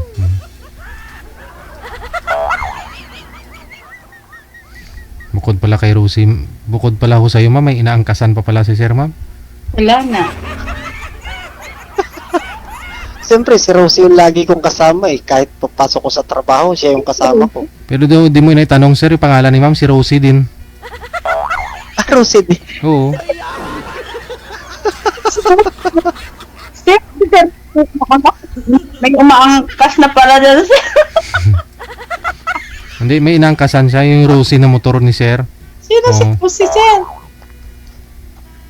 Bukod pala kay Rosie, bukod pala ho sa'yo ma'am, may inaangkasan pa pala si sir ma'am? Wala na. Siyempre, si Rosie yung lagi kong kasama Kahit papasok ko sa trabaho, siya yung kasama ko. Pero di mo inaitanong sir, yung pangalan ni ma'am, si Rosie din. Rosie din? Oo. Sir, may umaangkas na pala dyan. Hindi, may inaangkasan siya, yung Rosie na motor ni sir. Sino si sir?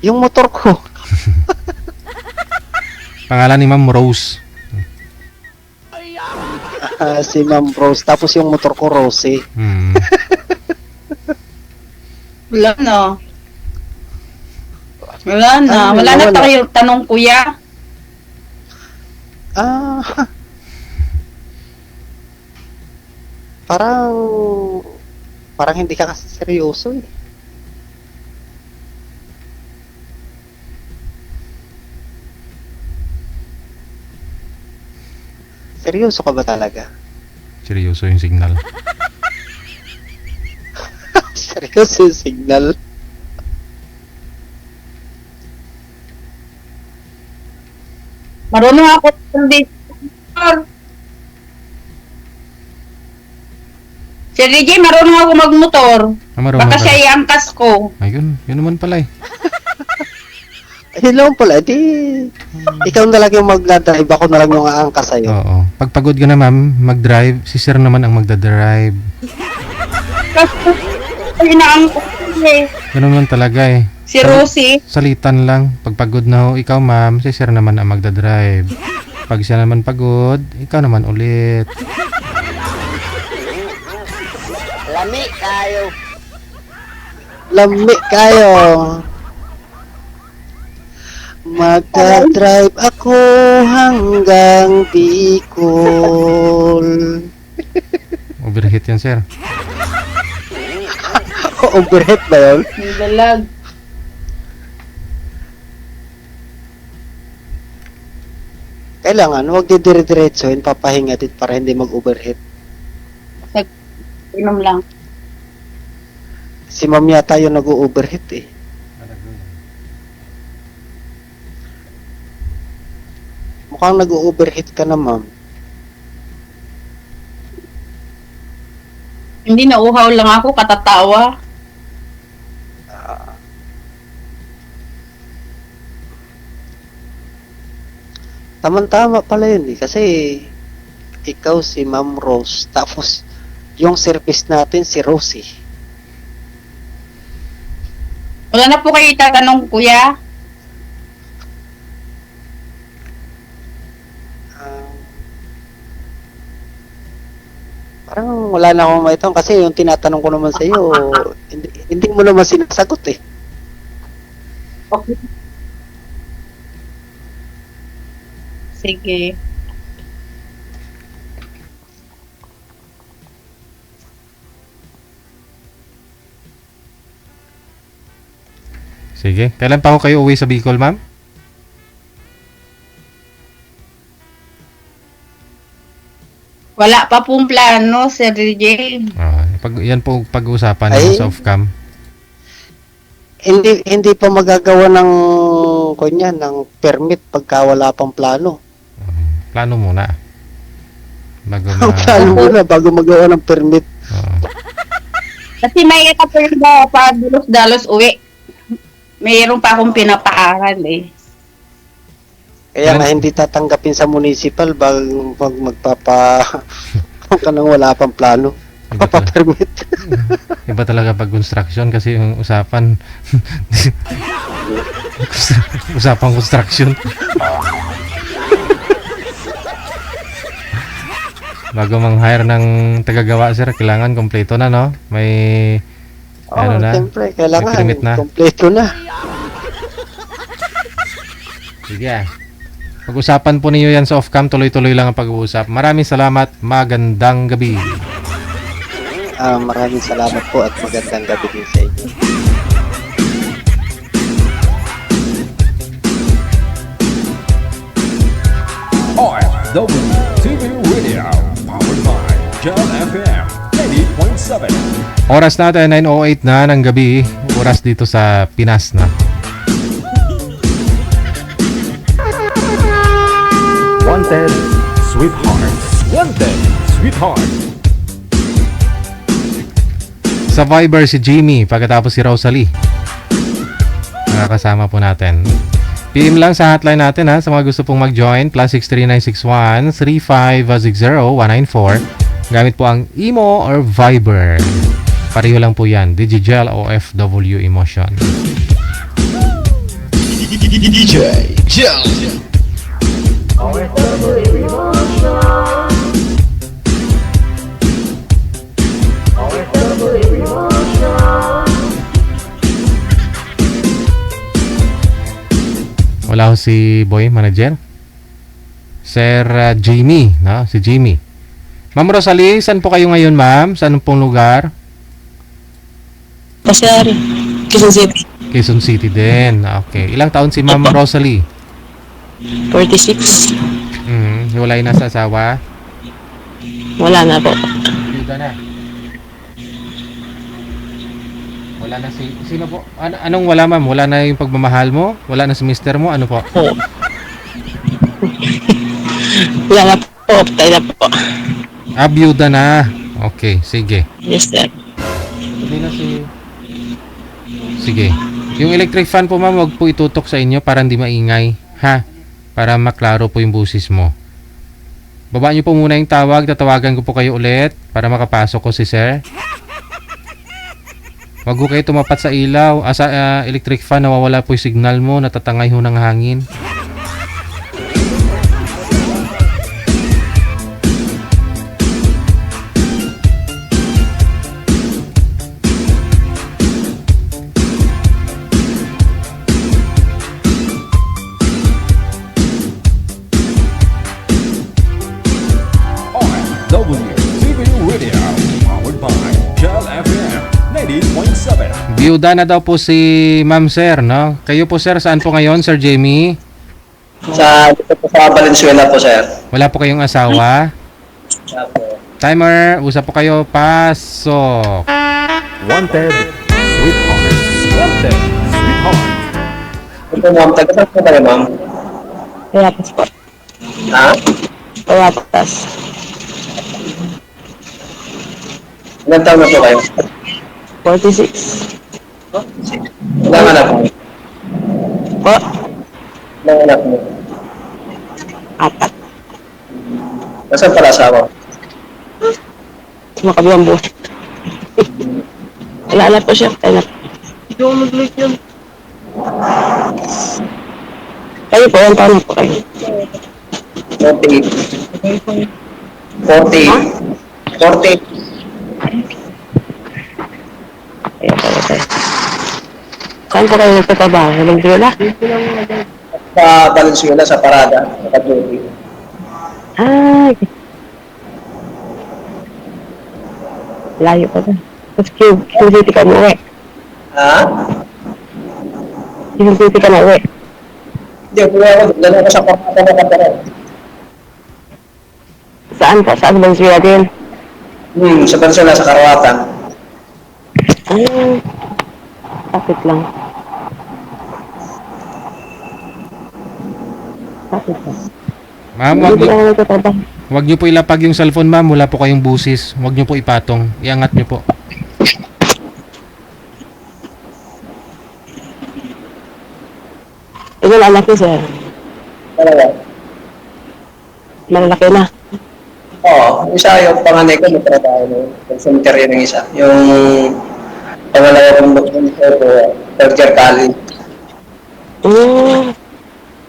Yung motor ko. Pangalan ni ma'am Rose. Si Ma'am Rose. Tapos yung motor ko, Rosie. Wala na. Wala na tayo tanong kuya. parang hindi ka kasi seryoso eh. Seryoso ka ba talaga? Seryoso yung signal. Seryoso yung signal? Marunong ako hindi. Si DJ, marunong ako magmotor. Marunong Baka ka. siya iangkas ko. Ayun, yun naman pala eh. Ayun lang pala, di ikaw na lang yung magdadrive, ako na lang yung aangkas sa'yo. Oo. Pag pagod ka na ma'am, mag-drive, si sir naman ang magdadrive. Kasi inaangkas ko eh. Ganun naman talaga eh. Si Rosie. Salitan lang. Pag pagod na ho, ikaw ma'am, si sir naman ang magdadrive. Pag siya naman pagod, ikaw naman ulit. Lami kayo. Lami kayo. Magka-drive ako hanggang Bicol. Overheat yan sir. Overhead ba yun? Yung dalag. Kailangan, huwag didire-diretsoin, papahinga din para hindi mag-overhead. Inom lang. Si ma'am yata yung nag-overhead eh. Mukhang nag-overhead ka na ma'am. Hindi, nauhaw lang ako, katatawa. Tama-tama pala yun eh. Kasi ikaw si Ma'am Rose. Tapos yung service natin si Rosie. Wala na po kayo itatanong, kuya. Parang wala na akong maitanong kasi yung tinatanong ko naman sa iyo, hindi mo naman sinasagot eh. Okay. Sige. Sige. Kailan pa ho kayo uwi sa Bicol ma'am? Wala pa pong plano, Sir DJ. Yan po pag-uusapan Ay. sa off-cam. Hindi pa magagawa ng kunya ng permit pagka wala pang plano. Plano muna. Bago Plano muna bago magawa ng permit. Kasi may kapag na pa dalos uwi. Mayroon pa akong pinapaaral eh. Kaya nga hindi tatanggapin sa municipal pag magpapa ka nang wala pang plano. Papa-permit. Iba talaga pag construction kasi yung usapan usapang construction. Bago mang-hire ng tagagawa sir, kailangan kompleto na no? May ano na? Siyempre, kailangan may permit na. kompleto na. Sige. Pag-usapan po ninyo yan sa off-cam, tuloy-tuloy lang ang pag-uusap. Maraming salamat, magandang gabi. Maraming salamat po at magandang gabi din sa inyo. OFW TV Radio, powered by John FM 80.7. Oras natin, 9:08 na ng gabi. Oras dito sa Pinas na. Wanted, Sweetheart. Wanted, Sweetheart. Sa Viber si Jimmy, pagkatapos si Rosalie. Nakakasama po natin. PM lang sa hotline natin ha, sa mga gusto pong mag-join, +63961 3560 194. Gamit po ang Imo or Viber. Pareho lang po yan, Digigel OFW Emotion. DJ Gel. Wala ho si Boy Manager. Sir Jimmy, no? Si Jimmy. Ma'am Rosalie, saan po kayo ngayon, ma'am? Saan pong lugar? Pasari. Quezon City. Quezon City din. Okay. Ilang taon si Ma'am Rosalie? 46. Hiwalay na sa asawa? Wala na po. Biyuda na. Wala na si... Sino po? Anong wala, ma'am? Wala na yung pagmamahal mo? Wala na si mister mo? Ano po? Wala na po. Patay na po. Biyuda na. Okay, sige. Yes, sir. Hindi na si... Sige. Yung electric fan po, ma'am, wag po itutok sa inyo para hindi maingay. Ha? Para maklaro po yung busis mo. Baba niyo po muna yung tawag. Tatawagan ko po kayo ulit para makapasok ko si sir. Wag ko kayo tumapat sa ilaw. Sa electric fan, nawawala po yung signal mo. Natatangay ho ng hangin. OFW Radio, powered by Cal FM 90.7. Biyuda na daw po si ma'am sir, no? Kayo po sir, saan po ngayon, Sir Jamie? Dito po sa Valenzuela po, sir. Wala po kayong asawa? Timer, usap po kayo. Pasok. Wanted, sweetheart. Wanted, sweetheart. Ito, ma'am. Taga-saan po kayo, ma'am? Payapas po. Ha? Payapas. Ilan taon na po kayo? 46. Ilang anak mo? Po. Ilang anak mo? 4. Nasaan pala asawa? Sa makabilang buhay. Wala na po siya. Patay na po. Hindi ko mag-like yan. Kayo po, ang taon na po kayo. 40. 40. Kaya po, patay. Saan po kayo nagtatrabaho? Walang drila? Sa Valenzuela, sa Parada. Sa Kaduri. Ay. Layo pa ba? Tapos Quezon City ka na uwi. Ha? Quezon City ka na uwi. Hindi, kuya ako. Dala ko sa Parada na Kaduri. Saan po? Saan Valenzuela din? Sa Valenzuela, sa Karawatan. Ay. Sakit lang. Sakit lang. Ma'am, wag niyo po ilapag yung cellphone, ma'am. Wala po kayong busis. Wag niyo po ipatong. Iangat niyo po. Ilan anak niyo, sir? Talaga? Malalaki na. Oo. Isa yung panganay ko, nagtrabaho na yung cemetery ng isa. Yung pangalawa kong doktor ko, third year college.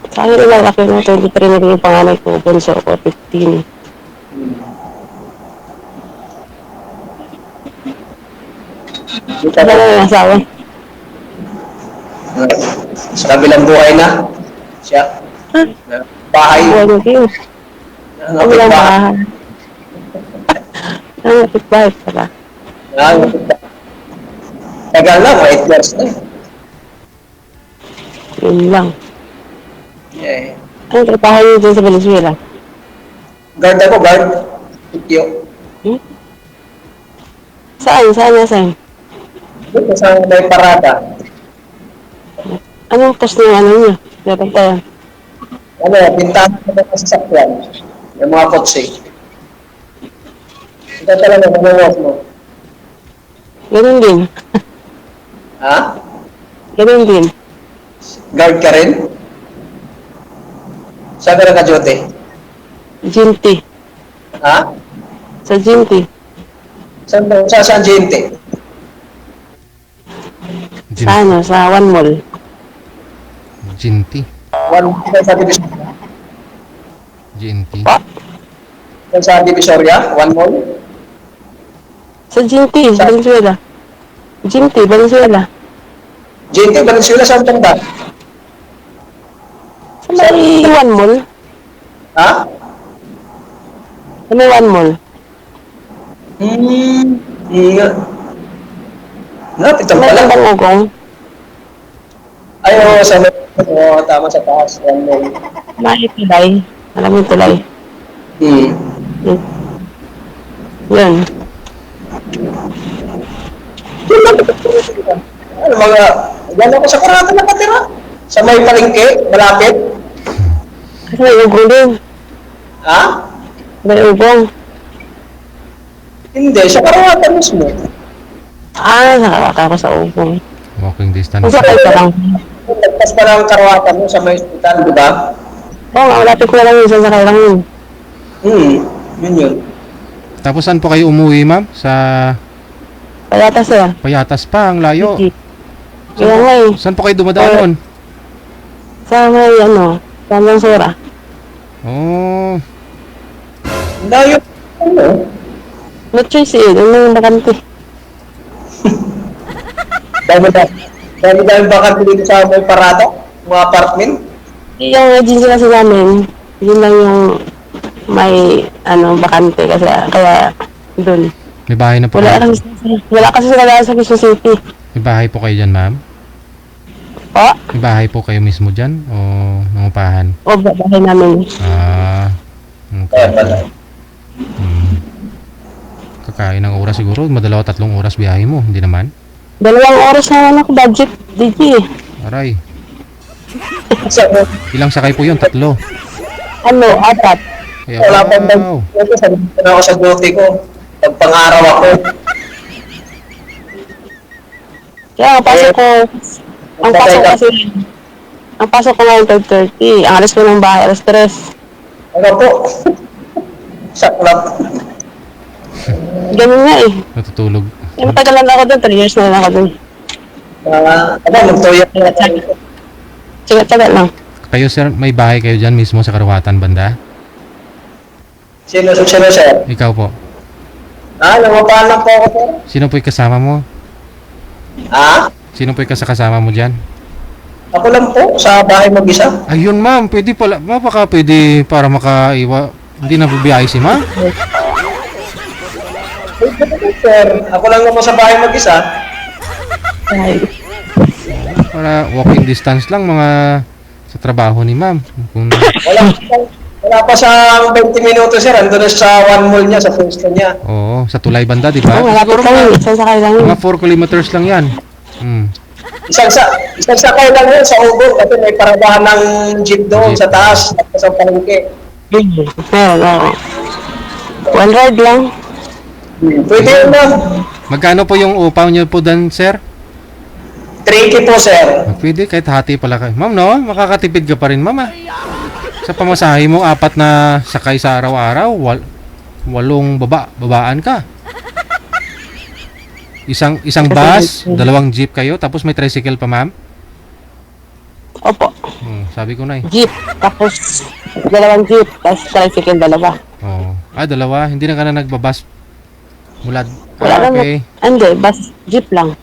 Sa akin ilang laki na, 23 na rin yung panganay ko, bunso ko, 15. Wala na yung asawa. Sa kabilang buhay na. Siya. Bahay. Wala kayo. Wala bahay. Ang lapit bahay pala. Tagal lang, 8 years na. Yun lang. Yeah. Ano trabaho niyo dyan sa Valenzuela? Guard ako, guard. Yo. Saan? Saan? Dito sa may Parada. Anong post ng ano niyo? Napantayan. Bintana ko na sa sasakyan. Yung mga kotse. Ito talaga, manuwas mo. Ganun din. Ha? Ganun din. Guard ka rin? Saan ka naka-duty? Ginty. Ha? Sa Ginty. Saan Ginty? Sa ano? Sa One Mall. Ginty. Sa Divisoria? Ginty. Sa Divisoria? One Mall? Sa Ginty, Valenzuela. Ginty, Valenzuela. Ginty, Valenzuela, saan tanda? Sa may One Mall. Ha? Sa may One Mall. Iya. Napitan May pala. bang ugong? Ay, oo, sa tama sa taas. Yan, yan. May tulay. Alam mo yung tulay. Hmm. Yun. Ano mga, yan ako sa Karatan nakatira. Sa may palengke, malapit. Kasi may ugong din. Ha? May ugong. Hindi, sa Karatan mismo. Nakakaka ko sa ugong. Walking distance. Kung sakay ka lang. Lagpas pa ng Karatan mo sa may hospital, di ba? Oo nga, malapit ko lang yun. Sasakay lang yun. Yun yun. Tapos saan po kayo umuwi, ma'am? Sa Payatas sir. Payatas pa, ang layo. Kaya nga eh. Saan po kayo dumadaan nun? Sa may sa Lansura. Oh, Layo. Ano? No choice eh. Doon yung bakante. Dami bakante dito sa may parada, mga apartment. Yung agency kasi namin, yun lang yung may bakante kasi kaya doon. may bahay na po Wala kayo. kasi sila sa Quezon City. May bahay po kayo dyan, ma'am? Po? May bahay po kayo mismo dyan? O nangupahan? O bahay namin. Okay. Kakain ng oras siguro, madalawa 3 oras biyahe mo, hindi naman? 2 oras na ako budget, DJ. Aray. Ilang sakay po yun? 3? 4. Kaya, Wala pang wow. Sabi ako sa duty ko. Pagpangaraw ako. Kaya ang pasok ko ngayon 12:30. Ang alas ko ng bahay, alas 3. Ano po? Saklap. Ganun nga eh. Natutulog. Matagal lang ako doon, 3 years na lang ako doon. Magtuya. Tagal lang. Kayo sir, may bahay kayo dyan mismo sa Karawatan banda? Sino, sir? Ikaw po. Nangupahan lang po ako, sir. Sino po yung kasama mo? Sino po yung kasama mo dyan? Ako lang po, sa bahay mag-isa. Ayun ma'am, pwede pala, baka pwede para makaiwa, hindi na bubiyahe si ma'am? Sir, ako lang naman sa bahay mag-isa. Para walking distance lang mga sa trabaho ni ma'am. Kung Wala pa sa 20 minuto, sir. Ando na sa one mall niya, sa pwesto niya. oo, sa Tulay banda, di ba? Malapit lang yun. Sasakay lang yun. Mga 4 kilometers lang yan. Isang sakay lang yun sa Ugo kasi may paradahan ng jeep doon sa taas at sa palengke. Meron ako. One ride lang. Pwede yun, ma'am. Magkano po yung upaw niyo po dan, sir? 3K po, sir. Pwede, kahit hati pala kayo. Ma'am, no? Makakatipid ka pa rin, ma'am, ah. Sa pamasahe mo, 4 na sakay sa araw-araw, 8 babaan ka. Isang bus, 2 jeep kayo, tapos may tricycle pa, ma'am? Opo. Sabi ko na eh. Jeep. Tapos 2 jeep. Tapos tricycle 2. Oo. 2, hindi na ka na nagbabas mula. Wala lang. Okay. Hindi, bus. Jeep lang.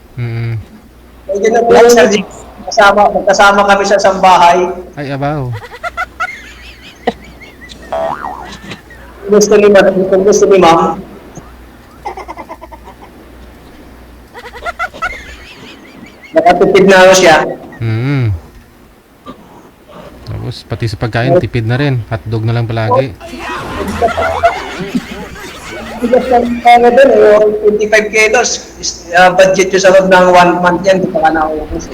Pwede na po lang, sir. Magkasama kami sa isang bahay. Ay, abaw. Gusto ni ma'am. Nakatipid na ako siya. Tapos pati sa pagkain, tipid na rin. Hotdog na lang palagi. Bigas lang para doon, 25 kilos. Budget yung sa loob ng 1 month yan, di pa ka naubos.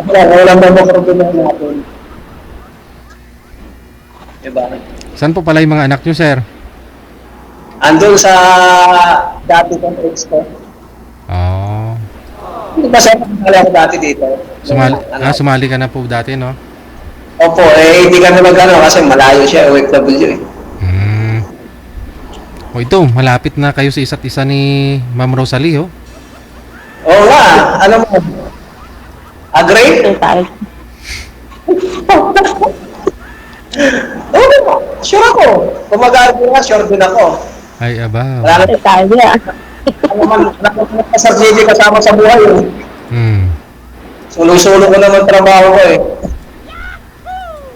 Wala ba makarugin natin? Diba? Saan po pala yung mga anak nyo, sir? Andun sa dati kong ex ko. Hindi ba sir, nakakala ako dati dito? Sumali ka na po dati, no? Opo, hindi ka na mag-ano kasi malayo siya, OFW eh. O ito, malapit na kayo sa isa't isa ni Ma'am Rosalie, oh. Oo nga, alam mo. Agree? Oo, sure ako. Kung mag-agree nga, sure din ako. Ay, abaw. Wala na tayo niya. Ano man, sa JJ kasama sa buhay eh. Sulo-sulo ko naman trabaho ko eh.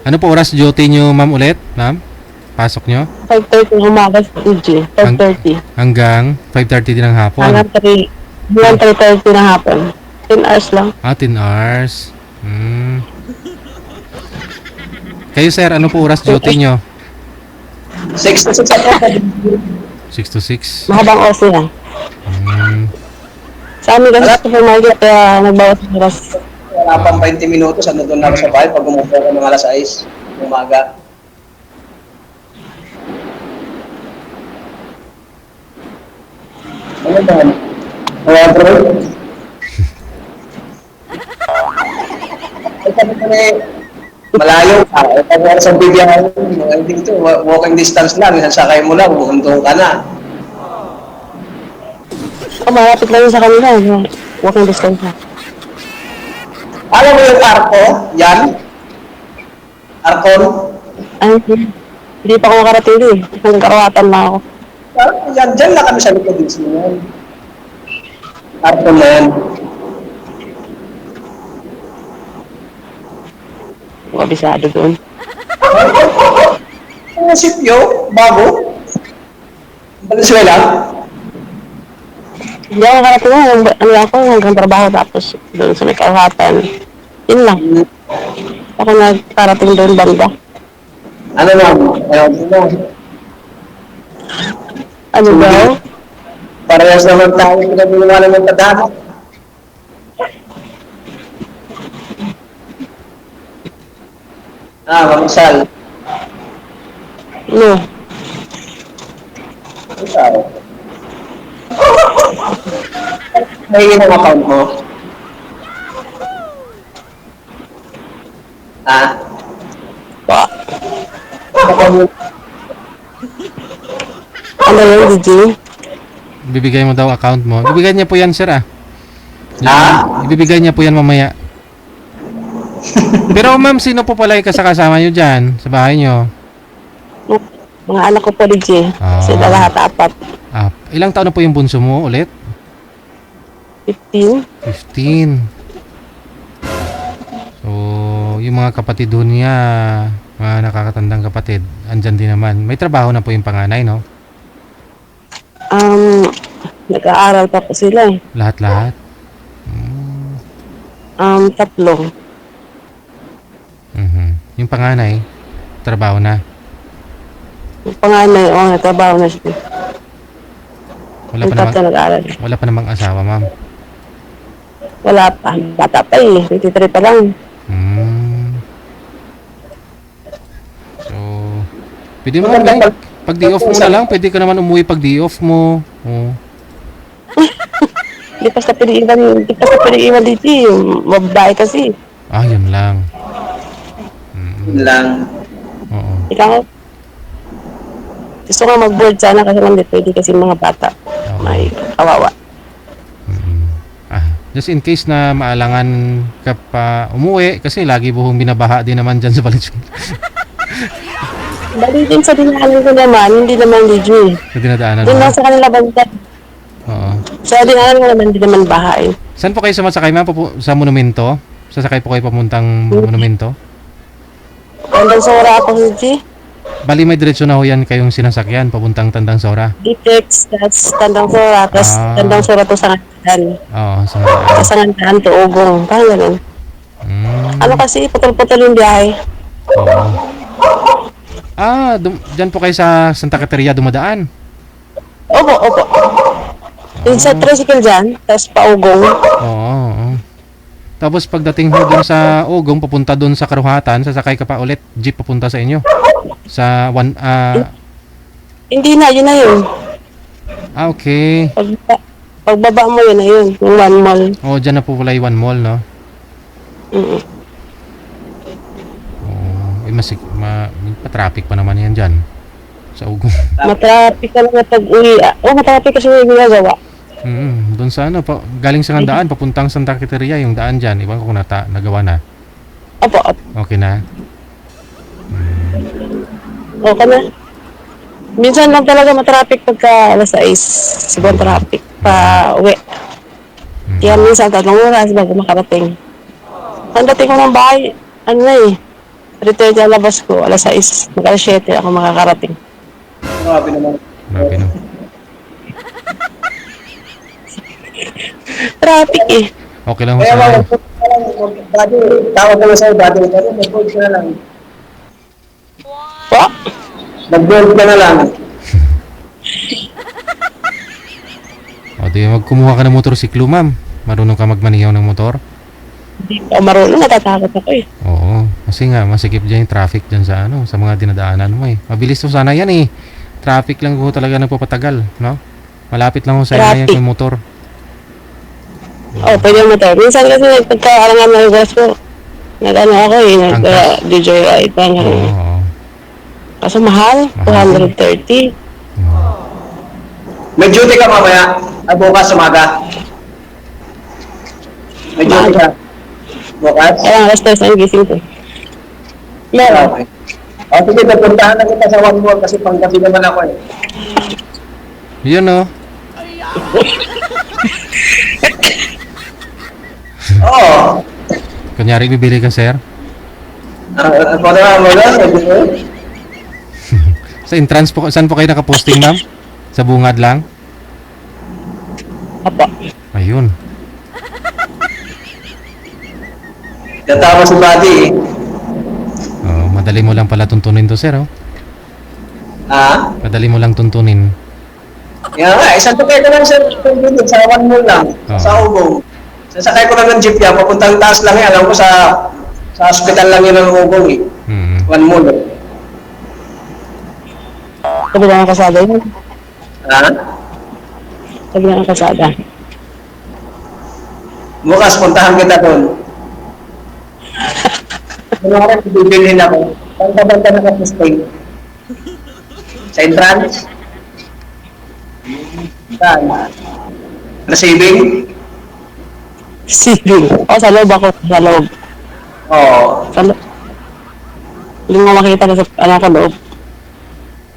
Ano po oras duty nyo, ma'am, ulit? Ma'am? Pasok nyo? 5:30 ng umaga sa PG. 5:30. Hanggang 5:30 din ng hapon. Hanggang 3:30 ng hapon. 10 hours lang. 10 hours. Kayo sir, ano po oras duty nyo? 6 to 6 ako. 6 to 6. Mahabang oras lang. Sa amin kasi sa supermarket kaya nagbawas ng oras. Wala pang 20 minutos, ano doon ako sa bahay pag umupo ko ng alas 6 umaga. Ano ba? Wala bro? Malayo ka. Pag sa bibiyahan, dito, walking distance lang. Sakay mo lang, buhundong ka na. Malapit lang yun sa kanila. Walking distance na. Alam mo yung Arco? Yan? Arcon? Ay, hindi pa ako nakarating din. Nagkarawatan na ako. Yan, dyan na kami sa likod din siya. Arcon na yan. Kabisado doon. Ang sipyo, bago. Venezuela. Hindi ako nakarating ano ako, hanggang trabaho tapos doon sa may karawatan. Yun lang. Ako nagkarating doon banda. Ano lang? Ano daw? Parehas naman tayo pinag-iwanan ng tadhana. Mamasal. No. Mamasal. May yung account mo? Ba? Ano yun, DJ? Bibigay mo daw account mo. Bibigay niya po yan, sir, Ibibigay niya po yan mamaya. Pero ma'am, sino po pala yung kasama nyo dyan sa bahay nyo? Mga anak ko po, DJ. Sila lahat apat. Ilang taon na po yung bunso mo ulit? 15. 15. So, yung mga kapatid doon niya, mga nakakatandang kapatid, andyan din naman. May trabaho na po yung panganay, no? Nag-aaral pa po sila eh. Lahat-lahat? 3. Yung panganay, trabaho na? Yung panganay, nagtrabaho na siya. Wala pa namang asawa, ma'am? Wala pa. Bata pa eh. 23 pa lang. So, pwede mo lang, pag day off mo na lang, pwede ka naman umuwi pag day off mo. Hindi pa sa pwede iwan dito eh. Mababae kasi. Yun lang. Oo. Ikaw, gusto nga mag-board sana kasi hindi pwede kasi mga bata. May kawawa. Just in case na maalangan ka pa umuwi kasi lagi buhong binabaha din naman dyan sa Valenzuela. Bali din sa dinaanan ko naman, hindi naman DJ. Sa dinadaanan doon lang sa kanila banda. Oo. Sa dinaanan ko naman, hindi naman bahay. Saan po kayo sumasakay, ma'am? Sa monumento? Sasakay po kayo papuntang monumento? Tandang Sora ako, DJ. Bali may diretsyo na ho yan kayong sinasakyan papuntang Tandang Sora? Ditex, that's Tandang Sora, tapos Tandang Sora to Sangandahan. Oo, Sangandahan. Sangandahan to Ugong, parang ganun. Ano kasi, putol-putol yung biyahe. Oo. Dyan po kayo sa Santa Caterina dumadaan? Opo. Yung sa tricycle dyan, tapos pa Ugong. Oo. Tapos pagdating mo dun sa Ugong, papunta dun sa Karuhatan, sasakay ka pa ulit, jeep papunta sa inyo. Sa Hindi na, yun na yun. Okay. Pagbaba mo yun na yun, yung One Mall. Dyan na po pala yung One Mall, no? Matraffic pa naman yan dyan. Sa Ugong. Matraffic ka lang na pag-uwi. Matraffic kasi yung ginagawa. Doon sa galing sa daan, papuntang Santa Caterina, yung daan dyan. Iwan ko kung nagawa na. Opo. Okay na? Okay na. Minsan lang talaga matraffic pagka alas 6. Siguro traffic pa uwi. Kaya minsan 3 oras bago makarating. Ang dating ko ng bahay, 3:30 ang labas ko, alas 6. Mag-alas 7 ako makakarating. Grabe naman. Grabe no. Traffic eh. Okay lang ho Kaya sa body, tawag ko na sa'yo, body, pero mag-board ka na lang. Po? Mag-board ka na lang. O di magkumuha ka ng motorsiklo, ma'am. Marunong ka magmaniyaw ng motor? Hindi ako marunong, natatakot ako eh. Oo, kasi nga masikip dyan yung traffic dyan sa ano, sa mga dinadaanan mo eh. Mabilis to sana yan eh. Traffic lang ho talaga nagpapatagal, no? Malapit lang ho sa inyo yung motor. Oh, pwede mo tayo. Minsan kasi nagpagkaalangan ng gas ko. Nag-ano ako eh, nag-DJI. Oo. Kaso mahal, 230. May duty ka mamaya. Bukas umaga. May duty ka. Bukas? Kaya alas 3 ang gising ko. Okay. O sige, pupuntahan na kita sa One More kasi panggabi naman ako eh. Yun no. Oo. Kunyari bibili ka, sir. Ako na mo lang. Sa entrance po, saan po kayo nakaposting, ma'am? Sa bungad lang? Apa. Ayun. Tatawa si Buddy eh. Oh, madali mo lang pala tuntunin to, sir, oh. Ha? Madali mo lang tuntunin. Yan nga, isang tukay ko lang sa One More lang. Sa Ugong. Sasakay ko lang ng jeep yan, papuntang taas lang yan. Alam ko sa hospital lang yun ng Ugong eh. One More. Sabi lang ang kasada yun. Ha? Sabi lang ang kasada. Bukas, puntahan kita doon. Ano ka rin, bibilhin ako. Banta-banta na ka-posting. Sa entrance? Saan? Receiving? Sige. O, sa loob ako. Sa loob. Oo. Sa loob. Hindi mo makita na sa ano ko loob.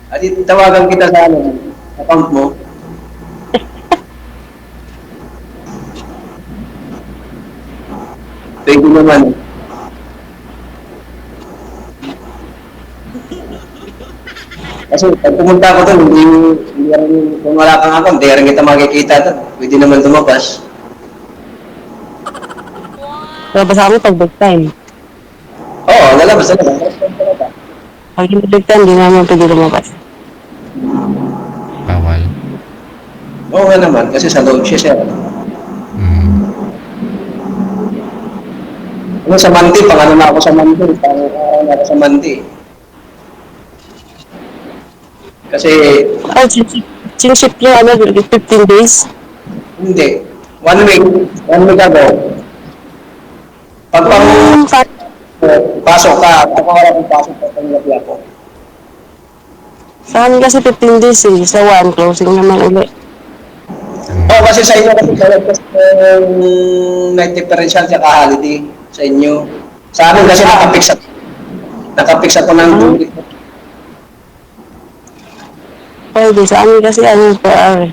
At tawagan kita sa ano, account mo. Thank you naman. Kasi pag pumunta ako doon, hindi rin, kung wala kang account, hindi rin kita makikita doon. Pwede naman lumabas. Lalabas kami pag break time. Oo, lalabas na. Pag hindi break time, hindi naman pwede lumabas. Bawal. Oo nga naman, kasi sa loob siya, sir. Ano sa Mandi, pang ano na ako sa Mandi, pang araw na ako sa Mandi. Kasi... Oh, sinship nyo, ano, 15 days? Hindi. 1 week. 1 week ago. Pag pasok ka, ako wala kong pasok pa panglabi ako. Sa amin kasi 15 days eh. Sa 1, closing naman ulit. Oo, kasi sa inyo kasi night differential at holiday sa inyo. Sa amin kasi nakapix ako ng 2 weeks. Pwede, sa amin kasi ano per hour.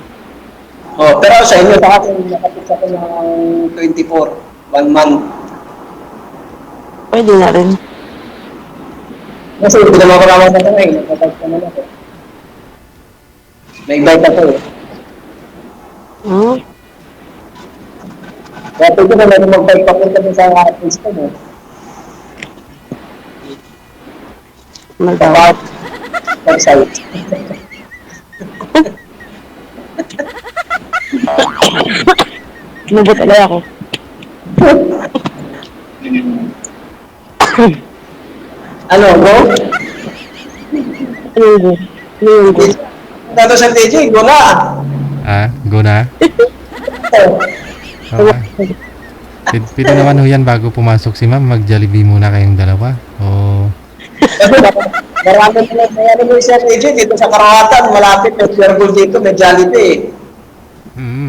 Oh, pero sa inyo, sa akin, nakapix ako ng 24, 1 month. Pwede na rin. Kasi hindi naman ako naman na eh, nakapix naman ako. May bike ako eh. Hmm? Kaya pwede na naman mag-bike papunta din sa office ko mo. Magdawat. Website. Kinubot alay ako. Ano, bro? Ano yung go? Tato sa DJ, go na! Ah, go na? Oo. Pwede naman ho yan bago pumasok si ma'am, mag-Jollibee muna kayong dalawa. O... Marami na nangyari mo sa DJ dito sa Karawatan, malapit may Pure Gold dito, may Jollibee.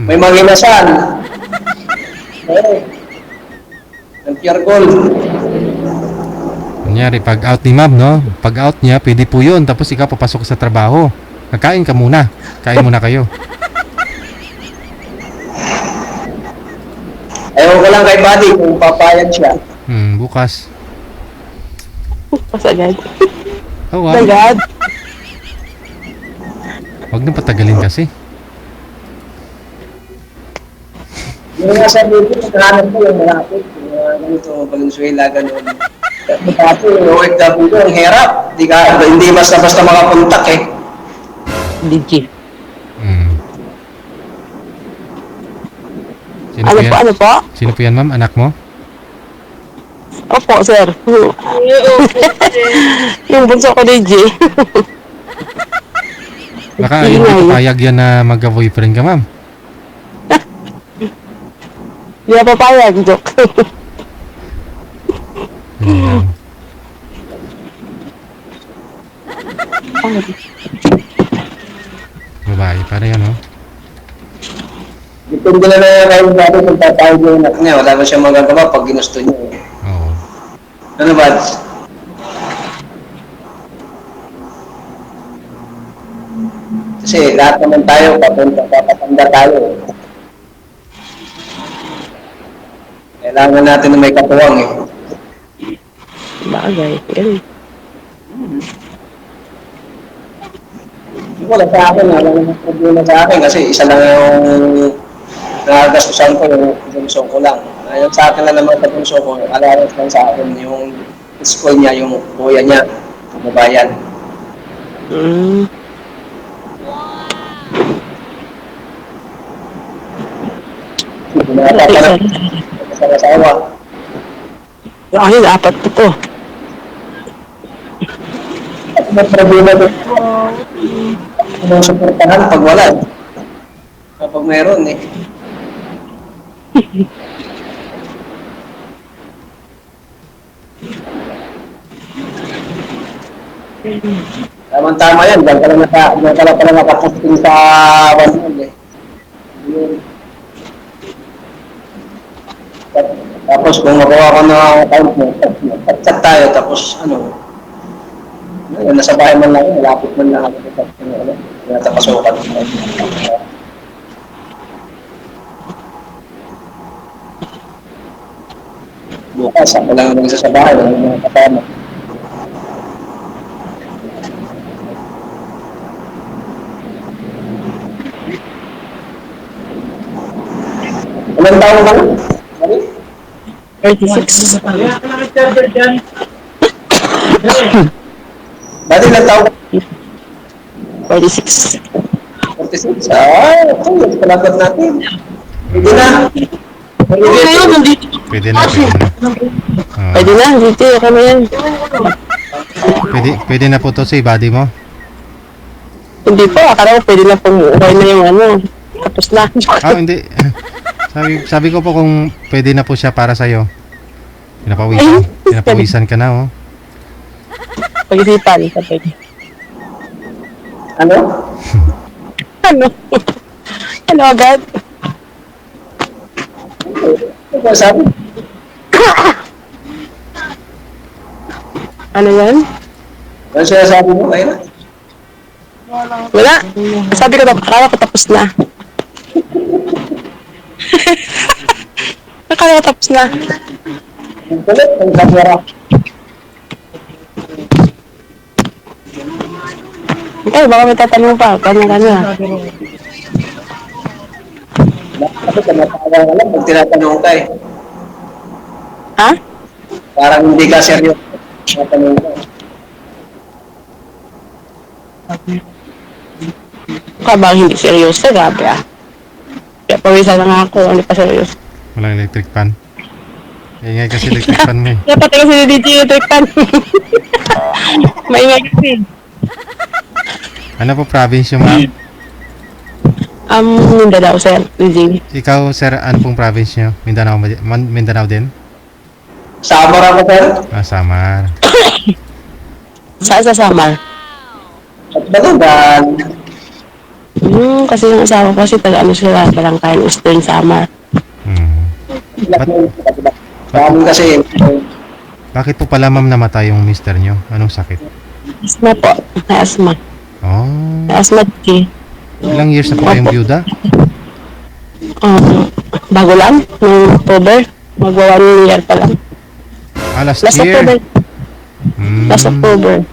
May Manginasal. May Pure Gold. Kunyari, pag out ni ma'am, no? Pag out niya, pwede po yun. Tapos ikaw papasok sa trabaho. Kakain ka muna. Kain muna kayo. Ayaw ko lang kay Buddy kung papayag siya. Bukas. Tapos agad. Oh, wow. Agad. Huwag na patagalin kasi. Yung nasa dito, pagkahanap ko yung malapit. Ganito, Valenzuela, gano'n. Kasi yung OFW ko, ang hirap. Hindi basta-basta makapuntak eh. Legit. Sino Ano po yan? po, ano po? Sino po yan, ma'am? Anak mo? Opo, sir. Yung bunso ko, DJ. Baka hindi papayag yan na magka-boyfriend ka, ma'am. Hindi na papayag, joke. Babae, para yan, oh. Depende na lang kayo dati kung tatawag yung anak niya. Wala ba siya magagawa pag ginusto niya. Oo. Ano ba? Kasi lahat naman tayo, papatanda tayo. Kailangan natin na may katuwang eh. Bagay. Wala sa akin, wala namang problema sa akin kasi isa lang yung nakagastusan ko, yung bunso ko lang. Yung sa akin lang naman sa bunso ko, allowance lang sa akin yung school niya, yung kuya niya, mabayan. Sa asawa. Ay, dapat ito. At may problema doon. Anong suportahan pag wala? Kapag meron eh. Tama-tama yan. Diyan ka lang pala nakaposting sa OneWorld eh. Yun. Tapos kung makuha ko ng account mo, chat tayo, tapos ano, nasa bahay man lang, malapit man lang ako sa nasa pasukan. Bukas, ako lang ang isa sa bahay, walang mga kasama. Ilang taon ka na? 36. Dati ilang taon ka? 46. 46? Ah, ito yung palagot natin. Pwede na. Pwede na yun, nandito. Pwede na, pwede na. Pwede na, dito. Kami yan. Pwede na po to sa body mo? Hindi po, akala ko pwede na pong okay na yung ano. Tapos na. Hindi. Sabi ko po kung pwede na po siya para sa'yo. Pinapawisan ka na, oh. Pag-isipan, pwede. Ano? Ano? Ano agad? Ano ba sabi? Ano yan? Ano sinasabi mo, Kayla? Wala. Sabi ko, akala ko tapos na. Akala ko tapos na. Ang kulit, ang kamera. Okay, baka may tatanong pa. Kanya-kanya. Bakit ka natawa ka lang pag tinatanong ka eh? Ha? Parang hindi ka seryoso. Tinatanong ka. Baka hindi seryoso. Grabe ah. Kaya pawisan na nga ako. Hindi pa seryoso. Walang electric fan. Ingay kasi electric fan mo eh. Dapat kasi ni DJ electric fan. Maingay kasi. Ano po province yung ma'am? Mindanao, sir. DJ. Ikaw, sir, ano pong province nyo? Mindanao, Mindanao din? Samar ako, sir. Samar. Saan sa Samar? At Balugan. Kasi yung asawa ko kasi taga-ano sila, Barangay Eastern Samar. Kami kasi. Bakit po pala ma'am namatay yung mister nyo? Anong sakit? Asma po. May asma. Oh. May asma din. Ilang years na po kayong byuda? Bago lang. Noong October. Magwa 1 year pa lang. Last Last year? October. Last October.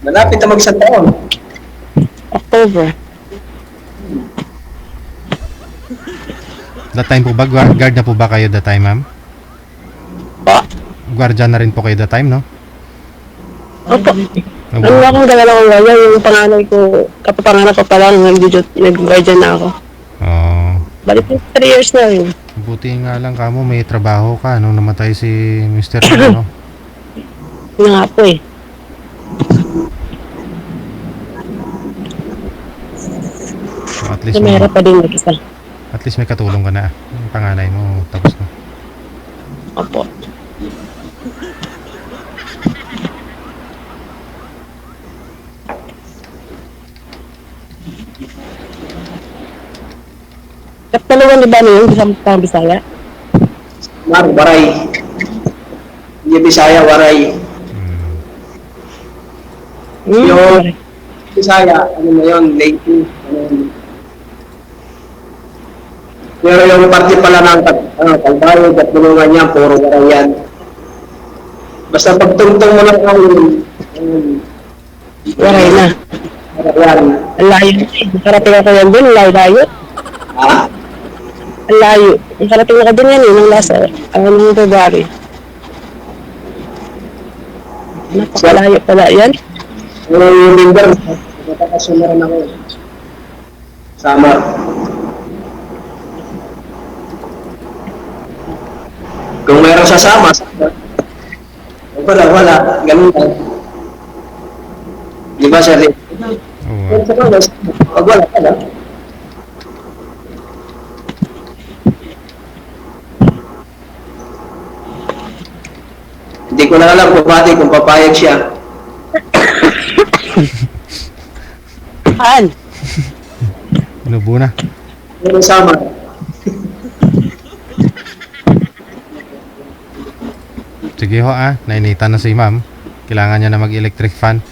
Malapit na mag-isang taon. October. That time po ba? Guard na po ba kayo that time, ma'am? Pa. Guardian na rin po kayo that time, no? Opo. Ano akong dala ng gaya, yung panganay ko, kapapanganak ko pa lang, nag-guardian na ako. Oo. Balik 3 years na rin. Buti nga lang kamo may trabaho ka nung namatay si Mr. ano? Yun nga po eh. So, at least Sumera pa din mag-isa. At least may katulong ka na. Yung panganay mo tapos na. Opo. Kaptaluan di ba niyo yung isang pang Bisaya? Waray. Hindi Bisaya, Waray. Yung Bisaya, ano na yun, Leyte. Pero yung parte pala ng Kalbayo, Katulungan niya, puro Waray yan. Basta pagtungtong mo lang ang Waray na. Waray yan. Ang layo. Nakarating ako yan dun, layo. Ha? Ang layo. Nakarating ako dun yan eh, nung last ng February. Napakalayo pala yan. Yung member, nakakasuma rin ako. Sama. Kung mayroong sasama, wala. Ganun lang. Di ba, Sir? Pag wala ka lang. Hindi ko na alam kung papayag siya. Saan? Inubo na. Ano sama? Sige ho nainitan na si ma'am. Kailangan niya na mag-electric fan.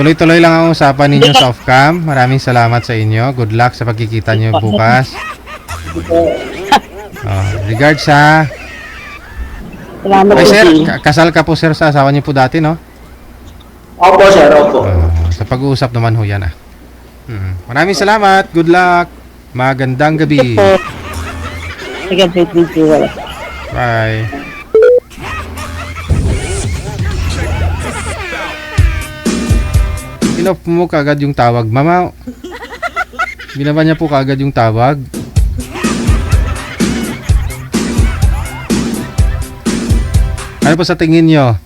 Tuloy-tuloy lang ang usapan ninyo sa off-cam. Maraming salamat sa inyo. Good luck sa pagkikita niyo bukas. Regards sa... Salamat Ay, po, sir, G. kasal ka po sir sa asawa niyo po dati, no? Opo, sir. Opo. Sa pag-uusap naman ho yan Maraming salamat. Good luck. Magandang gabi. Sige, thank you. Bye. Inoff mo kaagad yung tawag, mama. Binaba niya po kaagad yung tawag. Ano po sa tingin nyo?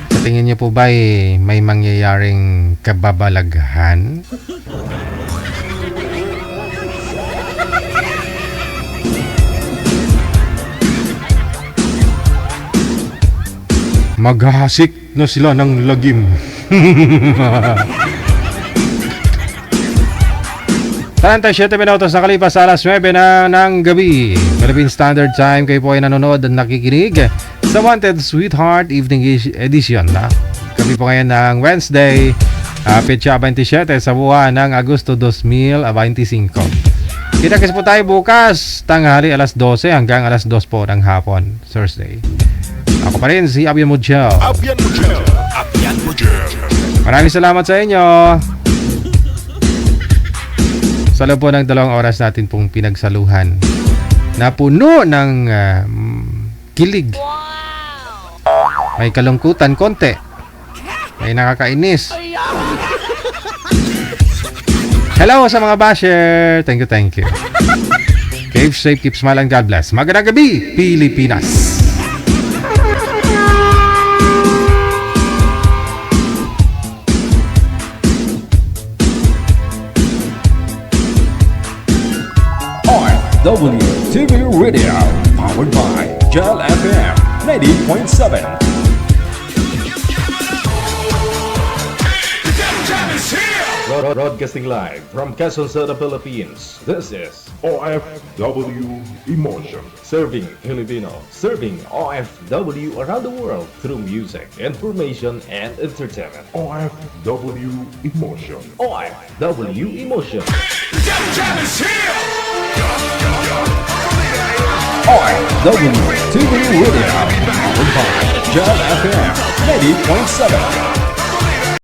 Sa tingin nyo po ba may mangyayaring kababalaghan? Maghahasik na sila ng lagim. Tanta 7 minutos nakalipas sa alas 9 na ng gabi. Philippine Standard Time. Kayo po ay nanonood at nakikinig sa Wanted Sweetheart Evening Edition. Gabi po ngayon ng Wednesday, Petsa 27 sa buwan ng Agosto 2025. Kita-kits po tayo bukas tanghali alas 12 hanggang alas 2 po ng hapon, Thursday. Ako pa rin si Abian Mujel. Maraming salamat sa inyo. Sa loob po ng 2 oras natin pong pinagsaluhan na puno ng kilig. May kalungkutan konti. May nakakainis. Hello sa mga basher. Thank you. Keep safe, keep smiling, God bless. Magandang gabi, Pilipinas. WTV Radio, powered by Gel FM 90.7. The Devil Jam is here! Broadcasting live from Quezon City, Philippines. This is OFW Emotion. Serving Filipino, serving OFW around the world through music, information, and entertainment. OFW Emotion. OFW Emotion. OFW TV Radio. Powered by John FM 90.7.